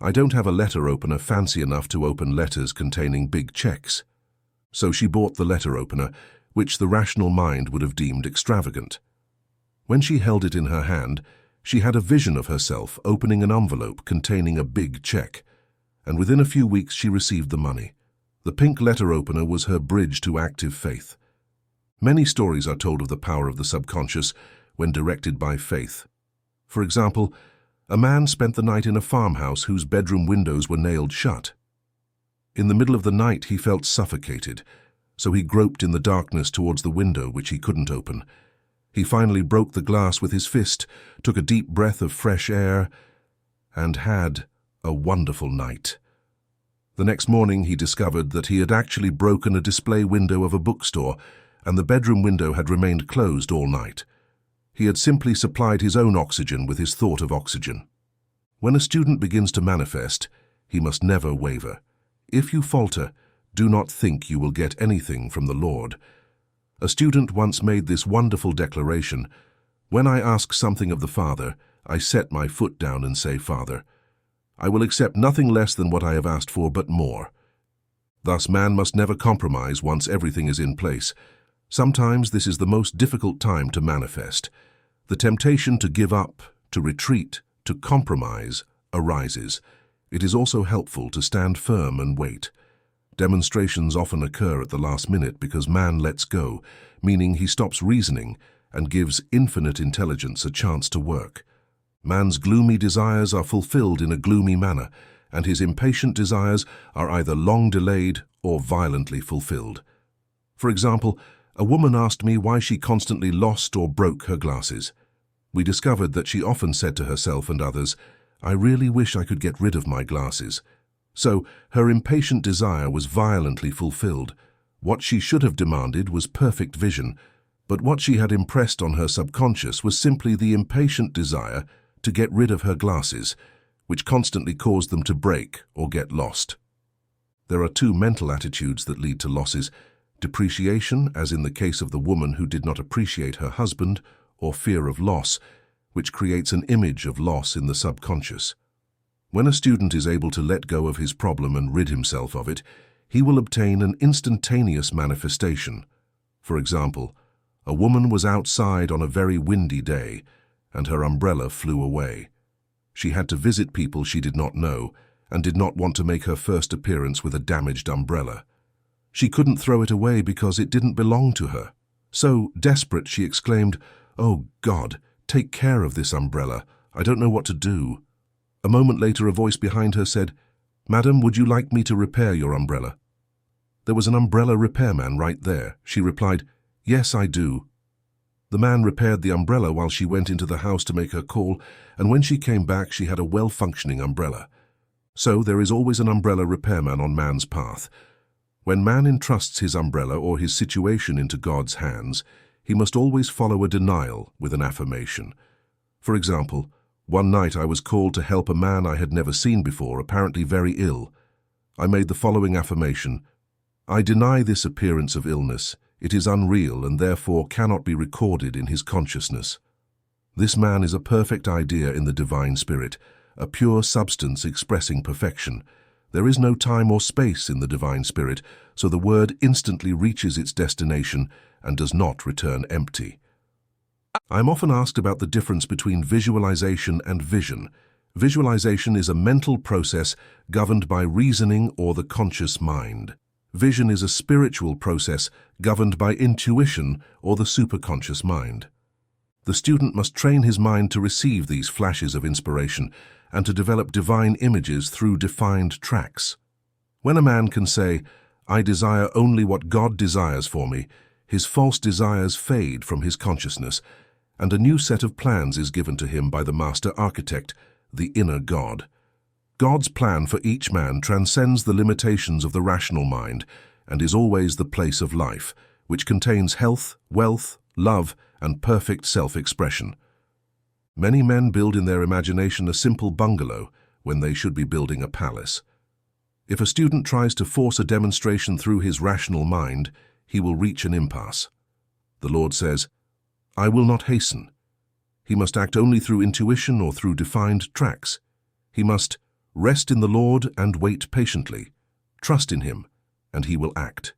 "I don't have a letter opener fancy enough to open letters containing big checks." So she bought the letter opener, which the rational mind would have deemed extravagant. When she held it in her hand, she had a vision of herself opening an envelope containing a big check, and within a few weeks she received the money. The pink letter opener was her bridge to active faith. Many stories are told of the power of the subconscious when directed by faith. For example, a man spent the night in a farmhouse whose bedroom windows were nailed shut. In the middle of the night he felt suffocated, so he groped in the darkness towards the window which he couldn't open. He finally broke the glass with his fist, took a deep breath of fresh air, and had a wonderful night. The next morning he discovered that he had actually broken a display window of a bookstore, and the bedroom window had remained closed all night. He had simply supplied his own oxygen with his thought of oxygen. When a student begins to manifest, he must never waver. If you falter, do not think you will get anything from the Lord. A student once made this wonderful declaration, "When I ask something of the Father, I set my foot down and say, 'Father, I will accept nothing less than what I have asked for, but more. Thus, man must never compromise once everything is in place. Sometimes this is the most difficult time to manifest. The temptation to give up, to retreat, to compromise arises. It is also helpful to stand firm and wait. Demonstrations often occur at the last minute because man lets go, meaning he stops reasoning and gives infinite intelligence a chance to work. Man's gloomy desires are fulfilled in a gloomy manner, and his impatient desires are either long delayed or violently fulfilled. For example, a woman asked me why she constantly lost or broke her glasses. We discovered that she often said to herself and others, "I really wish I could get rid of my glasses." So her impatient desire was violently fulfilled. What she should have demanded was perfect vision, but what she had impressed on her subconscious was simply the impatient desire to get rid of her glasses, which constantly caused them to break or get lost. There are two mental attitudes that lead to losses: depreciation, as in the case of the woman who did not appreciate her husband, or fear of loss, which creates an image of loss in the subconscious. When a student is able to let go of his problem and rid himself of it, he will obtain an instantaneous manifestation. For example, a woman was outside on a very windy day, and her umbrella flew away. She had to visit people she did not know, and did not want to make her first appearance with a damaged umbrella. She couldn't throw it away because it didn't belong to her. So, desperate, she exclaimed, "Oh God, take care of this umbrella. I don't know what to do." A moment later, a voice behind her said, "Madam, would you like me to repair your umbrella?" There was an umbrella repairman right there. She replied, "Yes, I do." The man repaired the umbrella while she went into the house to make her call, and when she came back, she had a well-functioning umbrella. So there is always an umbrella repairman on man's path. When man entrusts his umbrella or his situation into God's hands, he must always follow a denial with an affirmation. For example, one night I was called to help a man I had never seen before, apparently very ill. I made the following affirmation: "I deny this appearance of illness. It is unreal and therefore cannot be recorded in his consciousness." This man is a perfect idea in the divine spirit, a pure substance expressing perfection. There is no time or space in the divine spirit, so the word instantly reaches its destination and does not return empty. I am often asked about the difference between visualization and vision. Visualization is a mental process governed by reasoning or the conscious mind. Vision is a spiritual process governed by intuition or the superconscious mind. The student must train his mind to receive these flashes of inspiration and to develop divine images through defined tracks. When a man can say, "I desire only what God desires for me," his false desires fade from his consciousness, and a new set of plans is given to him by the master architect, the inner God. God's plan for each man transcends the limitations of the rational mind and is always the place of life, which contains health, wealth, love, and perfect self-expression. Many men build in their imagination a simple bungalow when they should be building a palace. If a student tries to force a demonstration through his rational mind, he will reach an impasse. The Lord says, "I will not hasten." He must act only through intuition or through defined tracks. He must rest in the Lord and wait patiently. Trust in Him, and He will act.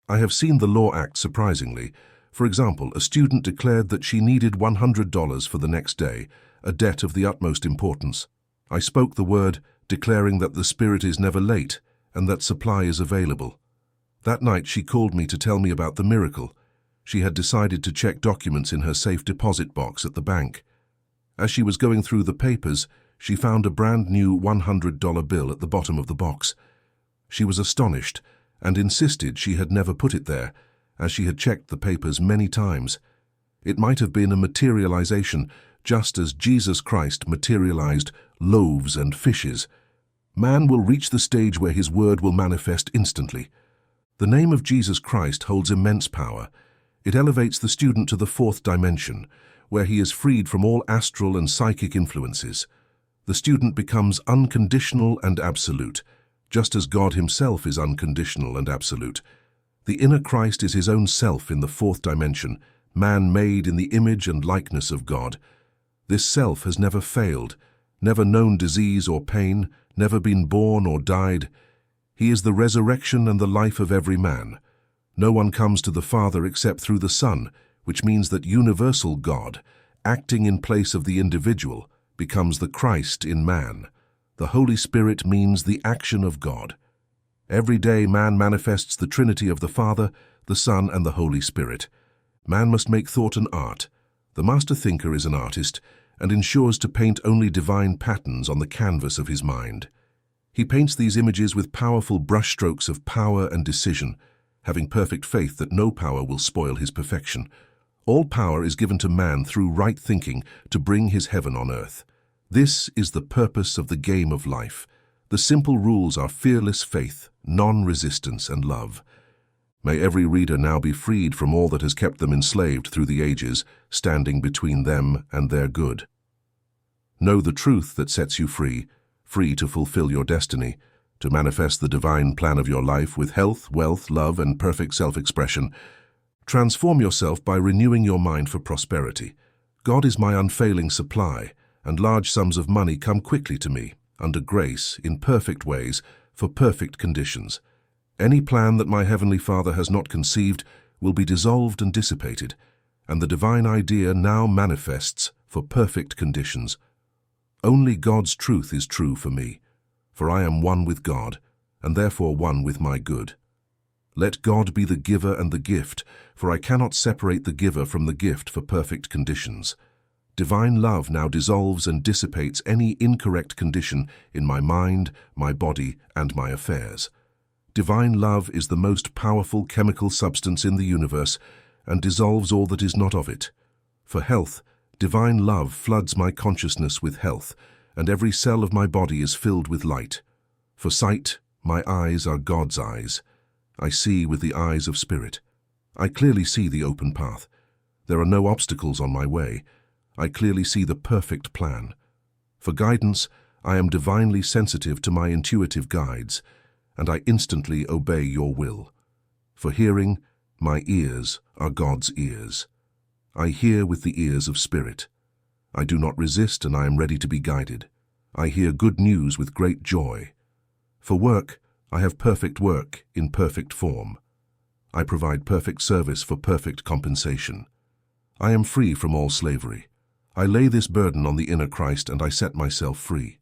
I have seen the law act surprisingly. For example, a student declared that she needed $100 for the next day, a debt of the utmost importance. I spoke the word, declaring that the Spirit is never late and that supply is available. That night she called me to tell me about the miracle. She had decided to check documents in her safe deposit box at the bank. As she was going through the papers, she found a brand new $100 bill at the bottom of the box. She was astonished and insisted she had never put it there, as she had checked the papers many times. It might have been a materialization, just as Jesus Christ materialized loaves and fishes. Man will reach the stage where his word will manifest instantly. The name of Jesus Christ holds immense power. It elevates the student to the fourth dimension, where he is freed from all astral and psychic influences. The student becomes unconditional and absolute, just as God himself is unconditional and absolute. The inner Christ is his own self in the fourth dimension, man made in the image and likeness of God. This self has never failed, never known disease or pain, never been born or died. He is the resurrection and the life of every man. No one comes to the Father except through the Son, which means that universal God, acting in place of the individual, becomes the Christ in man. The Holy Spirit means the action of God. Every day man manifests the Trinity of the Father, the Son, and the Holy Spirit. Man must make thought an art. The master thinker is an artist and ensures to paint only divine patterns on the canvas of his mind. He paints these images with powerful brushstrokes of power and decision, having perfect faith that no power will spoil his perfection. All power is given to man through right thinking to bring his heaven on earth. This is the purpose of the game of life. The simple rules are fearless faith, non-resistance, and love. May every reader now be freed from all that has kept them enslaved through the ages, standing between them and their good. Know the truth that sets you free, free to fulfill your destiny, to manifest the divine plan of your life with health, wealth, love, and perfect self-expression. Transform yourself by renewing your mind for prosperity. God is my unfailing supply, and large sums of money come quickly to me, under grace, in perfect ways, for perfect conditions. Any plan that my Heavenly Father has not conceived will be dissolved and dissipated, and the divine idea now manifests for perfect conditions. Only God's truth is true for me, for I am one with God, and therefore one with my good. Let God be the giver and the gift, for I cannot separate the giver from the gift for perfect conditions. Divine love now dissolves and dissipates any incorrect condition in my mind, my body, and my affairs. Divine love is the most powerful chemical substance in the universe and dissolves all that is not of it. For health, divine love floods my consciousness with health, and every cell of my body is filled with light. For sight, my eyes are God's eyes. I see with the eyes of spirit. I clearly see the open path. There are no obstacles on my way. I clearly see the perfect plan. For guidance, I am divinely sensitive to my intuitive guides, and I instantly obey your will. For hearing, my ears are God's ears. I hear with the ears of spirit. I do not resist, and I am ready to be guided. I hear good news with great joy. For work, I have perfect work in perfect form. I provide perfect service for perfect compensation. I am free from all slavery. I lay this burden on the inner Christ, and I set myself free.